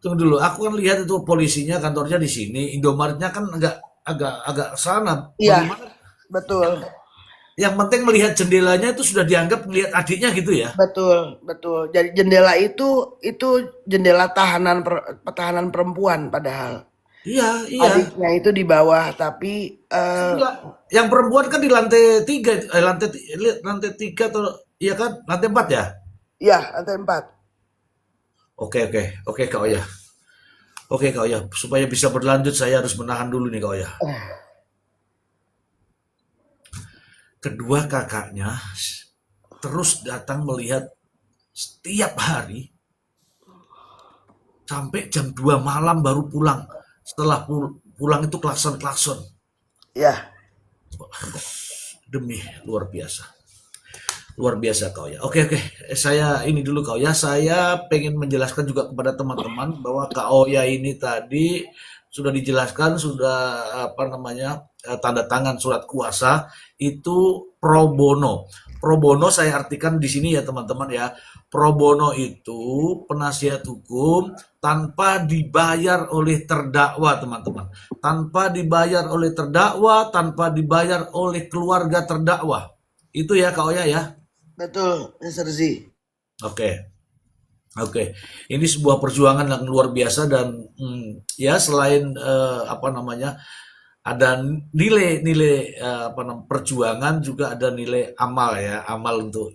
tunggu dulu, aku kan lihat itu polisinya kantornya di sini, Indomaretnya kan agak agak agak sana. Iya, Bagaimana? betul, Yang penting melihat jendelanya itu sudah dianggap melihat adiknya gitu ya. betul, betul. Jadi jendela itu jendela tahanan perempuan padahal. Iya, iya. Adiknya itu di bawah, tapi Enggak. Yang perempuan kan di lantai tiga, lantai tiga atau iya kan lantai empat ya. ya lantai 4. Oke, oke, oke Kak Oya. Oke Kak Oya, supaya bisa berlanjut saya harus menahan dulu nih Kak Oya. Kedua kakaknya terus datang melihat setiap hari sampai jam 2 malam baru pulang. Setelah pulang itu klakson-klakson. Ya, Demi luar biasa. Luar biasa kau ya. Oke, oke. Saya ini dulu kau ya. Saya pengen menjelaskan juga kepada teman-teman bahwa Kak Oya ini tadi sudah dijelaskan, sudah apa namanya, tanda tangan surat kuasa itu pro bono. Pro bono saya artikan di sini ya teman-teman ya. Pro bono itu penasihat hukum tanpa dibayar oleh terdakwa teman-teman. Tanpa dibayar oleh terdakwa, tanpa dibayar oleh keluarga terdakwa. Itu ya Kak Oya ya. betul, Mr. Z. Oke, oke. Ini sebuah perjuangan yang luar biasa dan ya selain apa namanya ada nilai-nilai apa namanya perjuangan juga ada nilai amal ya, amal untuk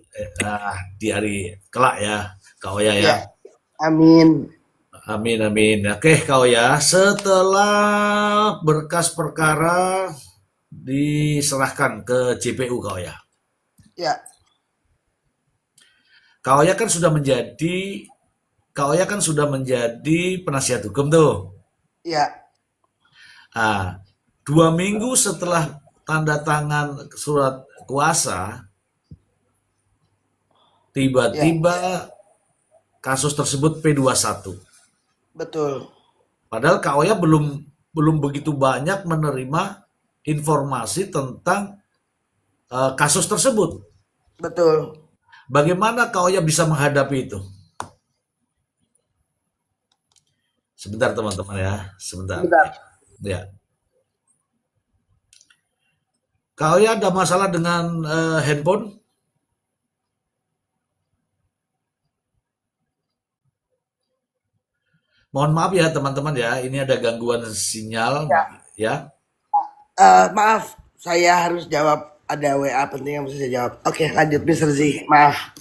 di hari kelak ya, kau ya ya. Ya, amin. Amin amin. Oke kau ya. Setelah berkas perkara diserahkan ke JPU kau ya. Ya, Kau ya kan sudah menjadi Kak Oya kan sudah menjadi penasihat hukum tuh. ya, Ah, 2 minggu setelah tanda tangan surat kuasa, ya, tiba-tiba kasus tersebut P21. betul, Padahal Kak Oya belum belum begitu banyak menerima informasi tentang kasus tersebut. betul. Bagaimana Kak Oya bisa menghadapi itu? Sebentar teman-teman ya, sebentar. Sebentar. Ya. Kak Oya ada masalah dengan handphone? Mohon maaf ya teman-teman ya, ini ada gangguan sinyal Ya, ya. maaf, saya harus jawab. Ada WA penting yang mesti saya jawab. Oke, lanjut, Mr. Z. Maaf.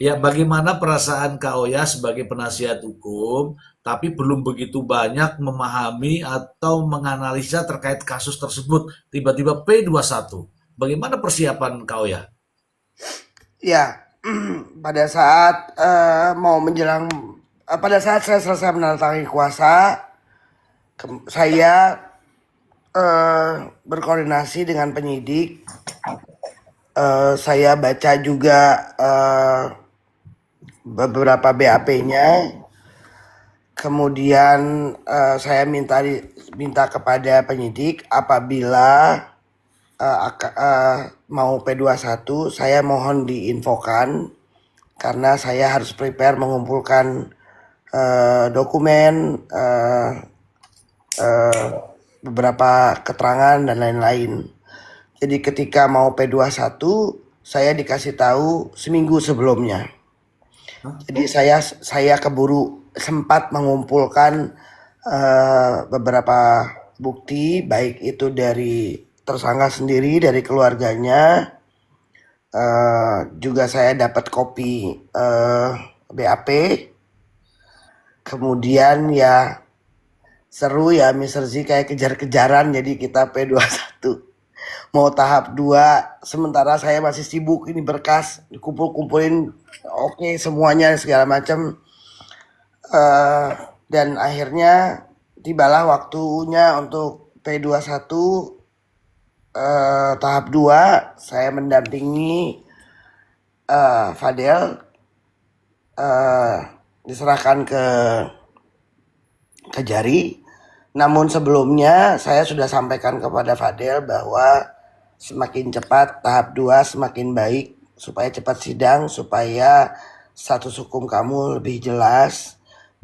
Ya, bagaimana perasaan Kak Oya sebagai penasihat hukum, tapi belum begitu banyak memahami atau menganalisa terkait kasus tersebut, tiba-tiba P21. Bagaimana persiapan Kak Oya? Ya, pada saat mau menjelang, pada saat saya selesai menandatangani kuasa, saya berkoordinasi dengan penyidik. Saya baca juga beberapa BAP-nya. Kemudian saya minta kepada penyidik apabila mau P21 saya mohon diinfokan karena saya harus prepare mengumpulkan dokumen, beberapa keterangan dan lain-lain. Jadi ketika mau P21 saya dikasih tahu seminggu sebelumnya. Jadi saya keburu sempat mengumpulkan beberapa bukti baik itu dari tersangka sendiri, dari keluarganya, juga saya dapat kopi BAP. Kemudian ya seru ya Mr. Z, kayak kejar-kejaran, jadi kita P21 mau tahap 2 sementara saya masih sibuk ini berkas dikumpul-kumpulin, oke semuanya segala macam. Dan akhirnya tibalah waktunya untuk P21 tahap 2. Saya mendampingi Fadel, diserahkan ke Jari. Namun sebelumnya saya sudah sampaikan kepada Fadel bahwa semakin cepat tahap 2 semakin baik, supaya cepat sidang, supaya status hukum kamu lebih jelas.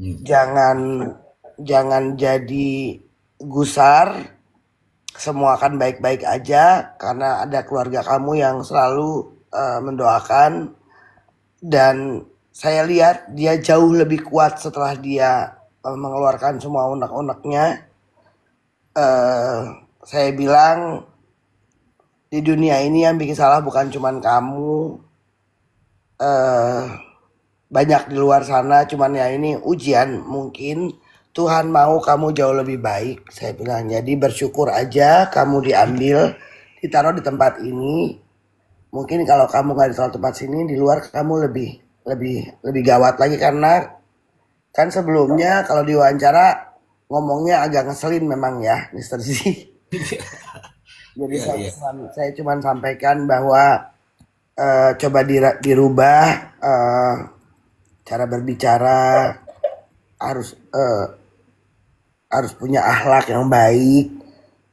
Jangan jadi gusar, semua akan baik-baik aja karena ada keluarga kamu yang selalu mendoakan, dan saya lihat dia jauh lebih kuat setelah dia mengeluarkan semua unek-uneknya. Eh, saya bilang di dunia ini yang bikin salah bukan cuman kamu, eh, banyak di luar sana, cuman ya ini ujian, mungkin Tuhan mau kamu jauh lebih baik, saya bilang. Jadi bersyukur aja kamu diambil, ditaruh di tempat ini. Mungkin kalau kamu nggak ditaruh di tempat sini, di luar kamu lebih lebih lebih gawat lagi, karena kan sebelumnya kalau diwawancara ngomongnya agak ngeselin memang ya, Mister Z. Jadi Iya, iya. saya cuman sampaikan bahwa coba dirubah cara berbicara, harus harus punya akhlak yang baik,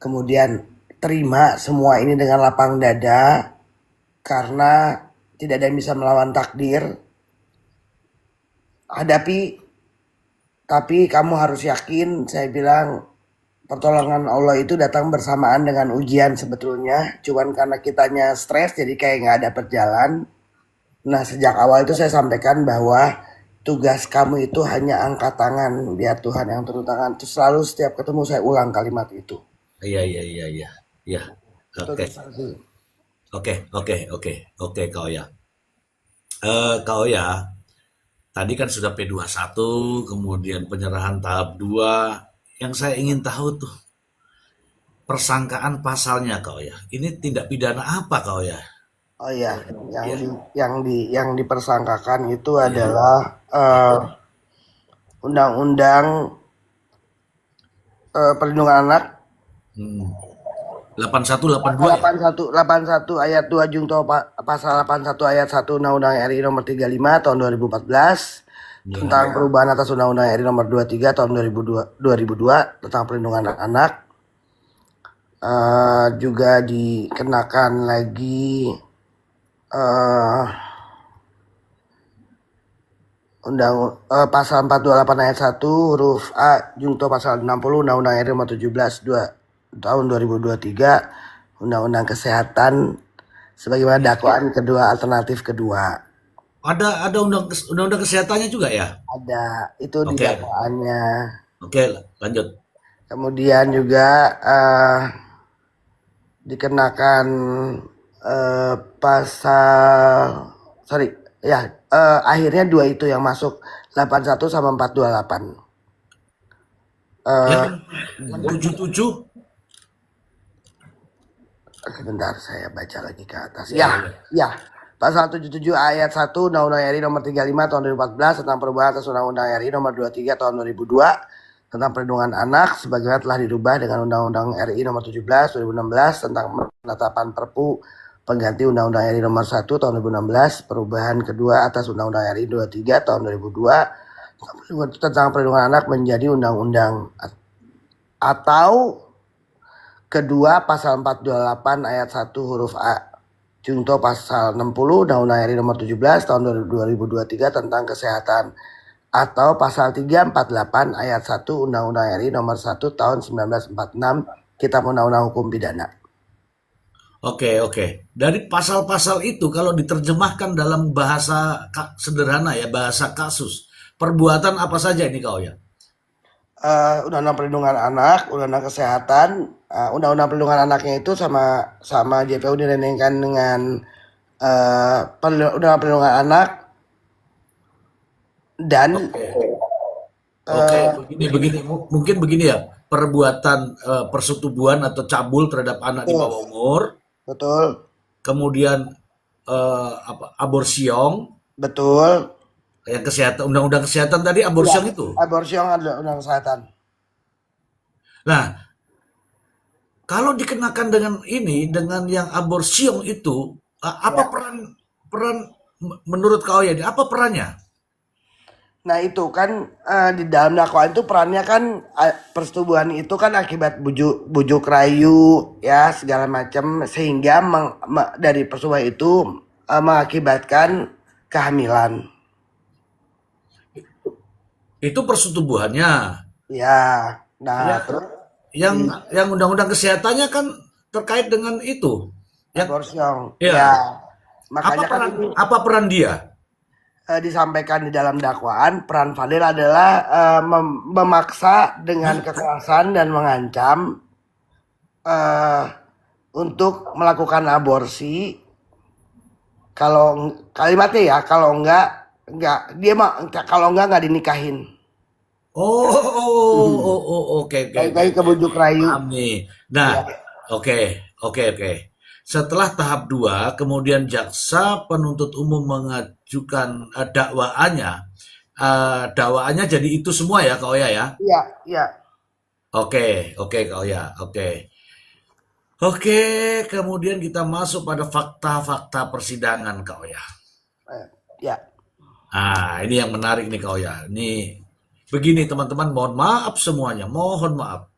kemudian terima semua ini dengan lapang dada karena tidak ada yang bisa melawan takdir. Hadapi, tapi kamu harus yakin, saya bilang, pertolongan Allah itu datang bersamaan dengan ujian sebetulnya. Cuman karena kitanya stres jadi kayak nggak ada berjalan. Nah, sejak awal itu saya sampaikan bahwa tugas kamu itu hanya angkat tangan, biar Tuhan yang turun tangan. Terus selalu setiap ketemu saya ulang kalimat itu. Iya, iya, iya, iya. Iya. Itu Oke. Mister Z. Oke, oke, oke. Oke, Kak Oya. Kak Oya, tadi kan sudah P21, kemudian penyerahan tahap 2. Yang saya ingin tahu tuh persangkaan pasalnya, Kak Oya. Ini tindak pidana apa, Kak Oya? Oh iya, yang Iya, yang dipersangkakan itu iya, adalah undang-undang perlindungan anak. hmm. 81, Pasal 82 ya? 81 ayat 2 Jungto, pasal 81 ayat 1 Undang-Undang RI nomor 35 tahun 2014 Iya. tentang perubahan atas Undang-Undang RI nomor 23 tahun 2002 tentang perlindungan anak. Juga dikenakan lagi eh, pasal 428 ayat 1 huruf A Jungto pasal 60 Undang-Undang RI nomor 17 tahun 2023 Undang-Undang Kesehatan sebagaimana dakwaan kedua, alternatif kedua. Ada undang-undang kesehatannya juga ya? Ada itu di Oke, dakwaannya. oke, lanjut. Kemudian juga dikenakan pasal, sorry ya, akhirnya dua itu yang masuk, 81 sama 428. Yang Eh, 77? Sebentar saya baca lagi ke atas. Iya, Ya, iya. ya. Pasal 77 ayat 1 Undang-Undang RI nomor 35 tahun 2014 tentang perubahan atas Undang-Undang RI nomor 23 tahun 2002 tentang perlindungan anak sebagaimana telah dirubah dengan Undang-Undang RI nomor 17 2016 tentang penetapan Perpu pengganti Undang-Undang RI nomor 1 tahun 2016, perubahan kedua atas Undang-Undang RI 23 tahun 2002 tentang perlindungan anak menjadi undang-undang, atau kedua pasal 428 ayat 1 huruf A Junto pasal 60 Undang-Undang RI nomor 17 tahun 2023 tentang kesehatan, atau pasal 348 ayat 1 Undang-Undang RI nomor 1 tahun 1946 Kitab Undang-Undang Hukum Pidana. Oke, oke. Dari pasal-pasal itu kalau diterjemahkan dalam bahasa sederhana ya, bahasa kasus. Perbuatan apa saja ini Kak Oya? Undang-Undang Perlindungan Anak, Undang-Undang Kesehatan, Undang-Undang Perlindungan Anaknya itu sama sama JPU direndengkan dengan Undang-Undang Perlindungan Anak dan Oke. Oke, begini, mungkin begini ya. Perbuatan persetubuhan atau cabul terhadap anak di betul, bawah umur, betul, kemudian aborsiong, betul. yang kesehatan, undang-undang kesehatan tadi Iya, aborsiong itu. aborsi yang ada undang kesehatan. Nah, kalau dikenakan dengan ini, dengan yang aborsiong itu, apa Ya. peran peran menurut kau ya? Apa perannya? Nah itu kan di dalam dakwaan itu perannya kan persetubuhan itu kan akibat bujuk bujuk rayu ya segala macam sehingga dari persetubuhan itu mengakibatkan kehamilan. Itu persetubuhannya. Ya, nah Ya, terus yang undang-undang kesehatannya kan terkait dengan itu. Yang abortion. Ya, ya, makanya kan ini apa peran dia? disampaikan di dalam dakwaan, peran Fadil adalah memaksa dengan kekerasan dan mengancam eh, untuk melakukan aborsi. Kalau kalimatnya ya, kalau enggak dia mah kalau enggak dinikahin. Oh, oke, oke, oke, Baik-baik oke, kebujuk oke. rayu. Paham nih. Nah, Ya, oke, oke, oke. Setelah tahap 2, kemudian jaksa penuntut umum mengajukan dakwaannya. Dakwaannya jadi itu semua ya, Kak Oya ya? iya, iya. Oke, oke, Kak Oya, oke. Oke, kemudian kita masuk pada fakta-fakta persidangan, Kak Oya. Ya. Ini yang menarik nih, Kak Oya. Ini begini teman-teman, mohon maaf semuanya, mohon maaf.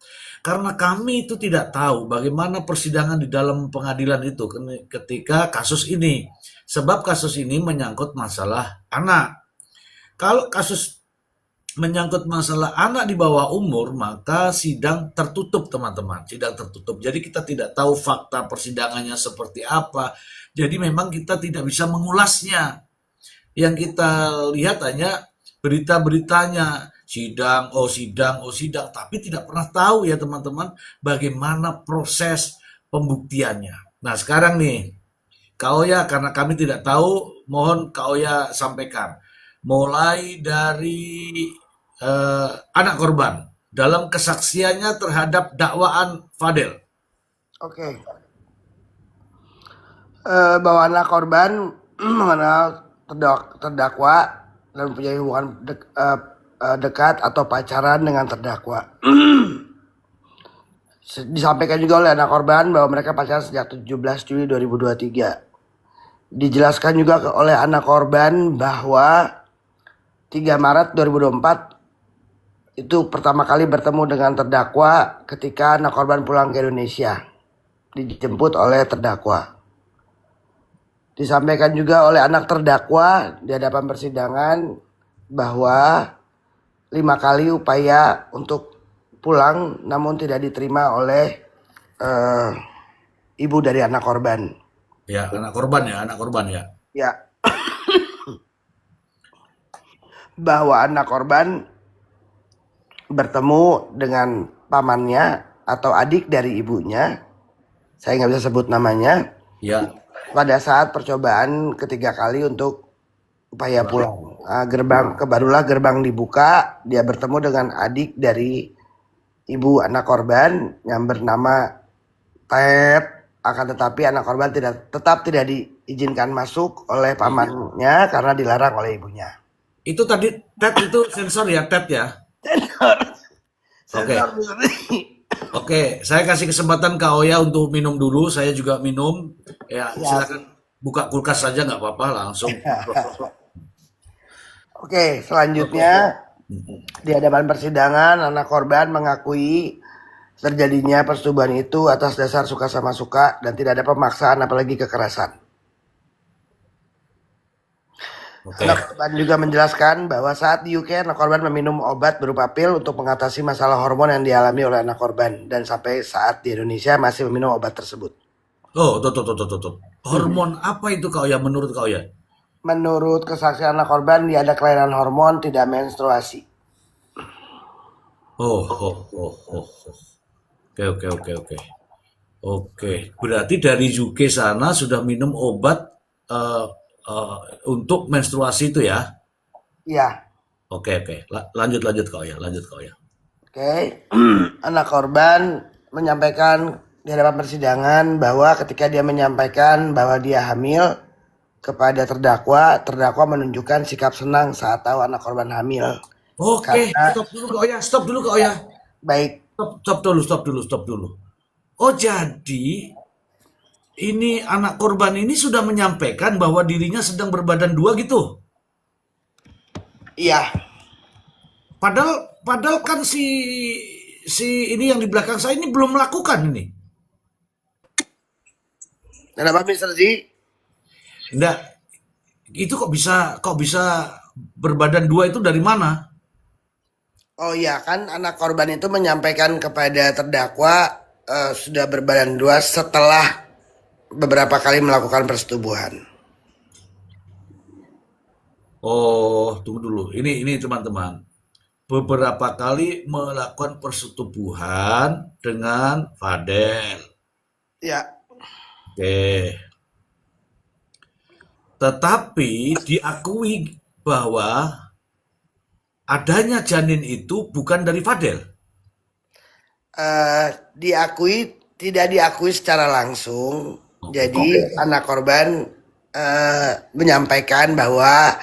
Karena kami itu tidak tahu bagaimana persidangan di dalam pengadilan itu ketika kasus ini. Sebab kasus ini menyangkut masalah anak. Kalau kasus menyangkut masalah anak di bawah umur, maka sidang tertutup, teman-teman. Sidang tertutup. Jadi kita tidak tahu fakta persidangannya seperti apa. Jadi memang kita tidak bisa mengulasnya. Yang kita lihat hanya berita-beritanya, sidang, oh sidang, oh sidang, tapi tidak pernah tahu ya teman-teman bagaimana proses pembuktiannya. Nah sekarang nih, Kak Oya, karena kami tidak tahu, mohon Kak Oya sampaikan. Mulai dari anak korban dalam kesaksiannya terhadap dakwaan Fadel. Oke. Bahwa anak korban mengenal terdakwa dan mempunyai hubungan dekat atau pacaran dengan terdakwa. Disampaikan juga oleh anak korban bahwa mereka pacaran sejak 17 Juli 2023. Dijelaskan juga oleh anak korban bahwa 3 Maret 2024 itu pertama kali bertemu dengan terdakwa ketika anak korban pulang ke Indonesia. Dijemput oleh terdakwa. Disampaikan juga oleh anak terdakwa di hadapan persidangan bahwa 5 kali upaya untuk pulang namun tidak diterima oleh ibu dari anak korban. Ya, anak korban ya, anak korban ya. Ya, bahwa anak korban bertemu dengan pamannya atau adik dari ibunya, saya nggak bisa sebut namanya, Ya, pada saat percobaan ketiga kali untuk upaya pulang. Barulah gerbang dibuka, dia bertemu dengan adik dari ibu anak korban yang bernama Ted, akan tetapi anak korban tetap tidak diizinkan masuk oleh pamannya karena dilarang oleh ibunya. itu tadi Ted itu sensor ya, Ted ya. Sensor, Oke. sensor. Oke, saya kasih kesempatan Kak Oya untuk minum dulu. Saya juga minum. Ya, Ya. silakan buka kulkas saja nggak apa-apa langsung. Oke, selanjutnya di hadapan persidangan anak korban mengakui terjadinya persetubuhan itu atas dasar suka sama suka dan tidak ada pemaksaan apalagi kekerasan. Oke. Anak korban juga menjelaskan bahwa saat di UK anak korban meminum obat berupa pil untuk mengatasi masalah hormon yang dialami oleh anak korban dan sampai saat di Indonesia masih meminum obat tersebut. Oh, tuh. Hormon apa itu Kak Oya menurut Kak Oya? Menurut kesaksian anak korban dia ada kelainan hormon tidak menstruasi. Oh. Oke. Oke, berarti dari UK sana sudah minum obat eh, untuk menstruasi itu ya? Iya. Oke. Lanjut Kak Oya, lanjut Kak Oya. Oke, anak korban menyampaikan di hadapan persidangan bahwa ketika dia menyampaikan bahwa dia hamil kepada terdakwa menunjukkan sikap senang saat tahu anak korban hamil. Oke, Karena stop dulu Kak Oya. baik, Stop dulu. Oh, jadi ini anak korban ini sudah menyampaikan bahwa dirinya sedang berbadan dua gitu. iya, Padahal kan si ini yang di belakang saya ini belum melakukan ini. kenapa Mr. Z? Enggak, itu kok bisa berbadan dua itu dari mana? Oh iya kan anak korban itu menyampaikan kepada terdakwa sudah berbadan luas setelah beberapa kali melakukan persetubuhan. Oh, tunggu dulu. Ini teman-teman. Beberapa kali melakukan persetubuhan dengan Fadel. Ya, Oke. Tetapi diakui bahwa adanya janin itu bukan dari Fadel. diakui tidak diakui secara langsung. Oke. Jadi anak korban menyampaikan bahwa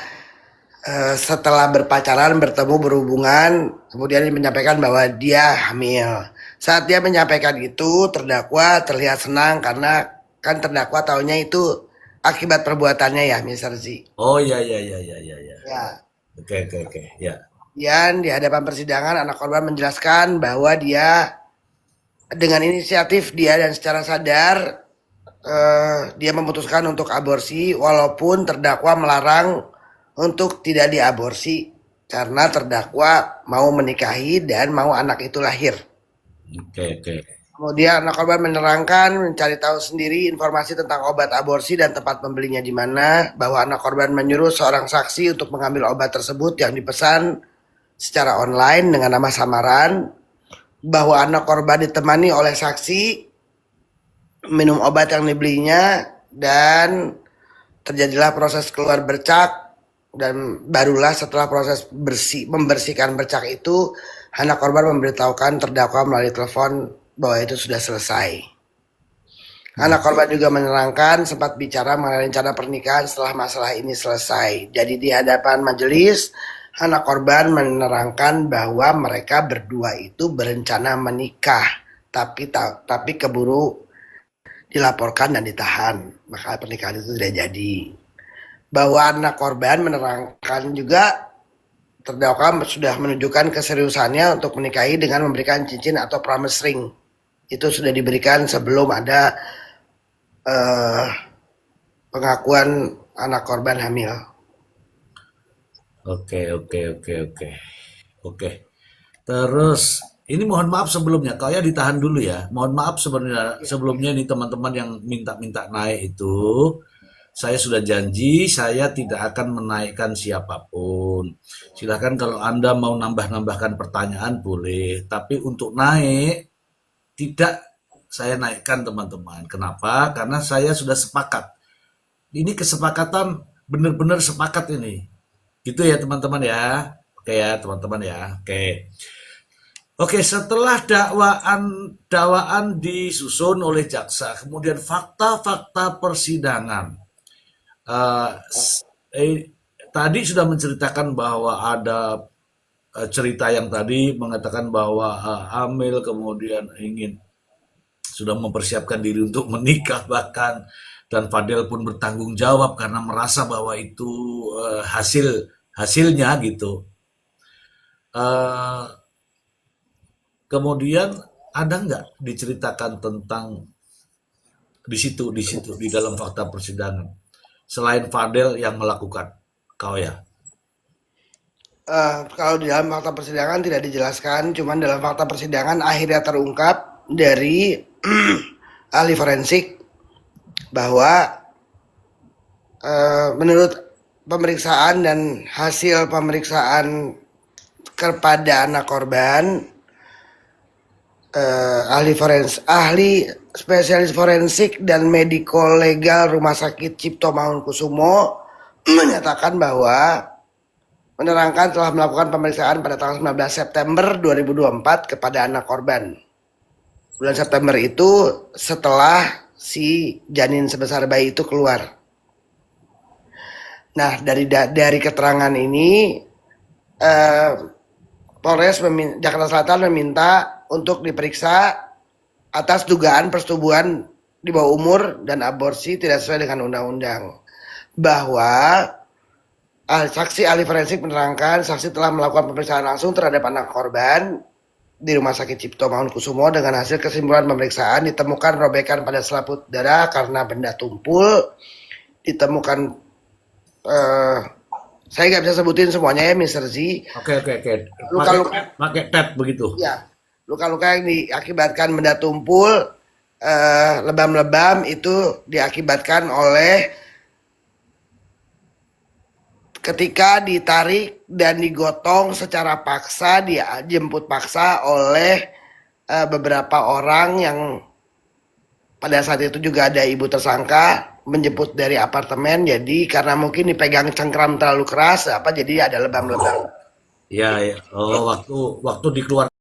setelah berpacaran, bertemu, berhubungan, kemudian dia menyampaikan bahwa dia hamil. Saat dia menyampaikan itu, terdakwa terlihat senang karena kan terdakwa taunya itu akibat perbuatannya ya, Mr. Z. Oh ya ya ya ya ya ya. Ya. Oke oke oke. Ya. Kemudian di hadapan persidangan anak korban menjelaskan bahwa dia dengan inisiatif dia dan secara sadar dia memutuskan untuk aborsi walaupun terdakwa melarang untuk tidak diaborsi karena terdakwa mau menikahi dan mau anak itu lahir. Oke oke. Kemudian anak korban menerangkan mencari tahu sendiri informasi tentang obat aborsi dan tempat membelinya di mana, bahwa anak korban menyuruh seorang saksi untuk mengambil obat tersebut yang dipesan secara online dengan nama samaran, bahwa anak korban ditemani oleh saksi minum obat yang dibelinya dan terjadilah proses keluar bercak, dan barulah setelah proses membersihkan bercak itu anak korban memberitahukan terdakwa melalui telepon bahwa itu sudah selesai. Anak korban juga menerangkan sempat bicara mengenai rencana pernikahan setelah masalah ini selesai. Jadi di hadapan majelis, anak korban menerangkan bahwa mereka berdua itu berencana menikah, tapi keburu dilaporkan dan ditahan, maka pernikahan itu tidak jadi. Bahwa anak korban menerangkan juga terdakwa sudah menunjukkan keseriusannya untuk menikahi dengan memberikan cincin atau promise ring. Itu sudah diberikan sebelum ada pengakuan anak korban hamil. Oke oke oke oke. Oke. Terus ini mohon maaf sebelumnya, kau ya ditahan dulu ya. Mohon maaf sebenarnya sebelumnya nih teman-teman yang minta-minta naik itu, saya sudah janji saya tidak akan menaikkan siapapun. Silahkan kalau Anda mau nambah-nambahkan pertanyaan boleh, tapi untuk naik tidak saya naikkan teman-teman. Kenapa? Karena saya sudah sepakat. Ini kesepakatan benar-benar sepakat ini. Gitu ya teman-teman ya. Oke ya teman-teman ya. Oke. Oke, setelah dakwaan disusun oleh jaksa, kemudian fakta-fakta persidangan. Eh, tadi sudah menceritakan bahwa ada cerita yang tadi mengatakan bahwa hamil kemudian ingin sudah mempersiapkan diri untuk menikah bahkan, dan Fadel pun bertanggung jawab karena merasa bahwa itu hasilnya gitu. Eh, kemudian ada nggak diceritakan tentang di situ di dalam fakta persidangan selain Fadel yang melakukan kau ya. Kalau di dalam fakta persidangan tidak dijelaskan, cuman dalam fakta persidangan akhirnya terungkap dari ahli forensik bahwa menurut pemeriksaan dan hasil pemeriksaan kepada anak korban, ahli spesialis forensik dan mediko legal Rumah Sakit Cipto Mangunkusumo menyatakan bahwa menerangkan telah melakukan pemeriksaan pada tanggal 19 September 2024 kepada anak korban. Bulan September itu setelah si janin sebesar bayi itu keluar. Nah, dari keterangan ini Polres Jakarta Selatan meminta untuk diperiksa atas dugaan persetubuhan di bawah umur dan aborsi tidak sesuai dengan undang-undang. Bahwa saksi ahli forensik menerangkan saksi telah melakukan pemeriksaan langsung terhadap anak korban di Rumah Sakit Cipto Mangunkusumo. Dengan hasil kesimpulan pemeriksaan ditemukan robekan pada selaput darah karena benda tumpul, ditemukan Saya nggak bisa sebutin semuanya ya, Mr. Z. Oke. Luka-luka, Pakai tab begitu. ya, luka-luka yang diakibatkan benda tumpul, lebam-lebam itu diakibatkan oleh ketika ditarik dan digotong secara paksa, dia jemput paksa oleh beberapa orang yang pada saat itu juga ada ibu tersangka menjemput dari apartemen. Jadi karena mungkin dipegang cengkram terlalu keras, jadi ada lebam-lebam. Ya. Oh, waktu dikeluarkan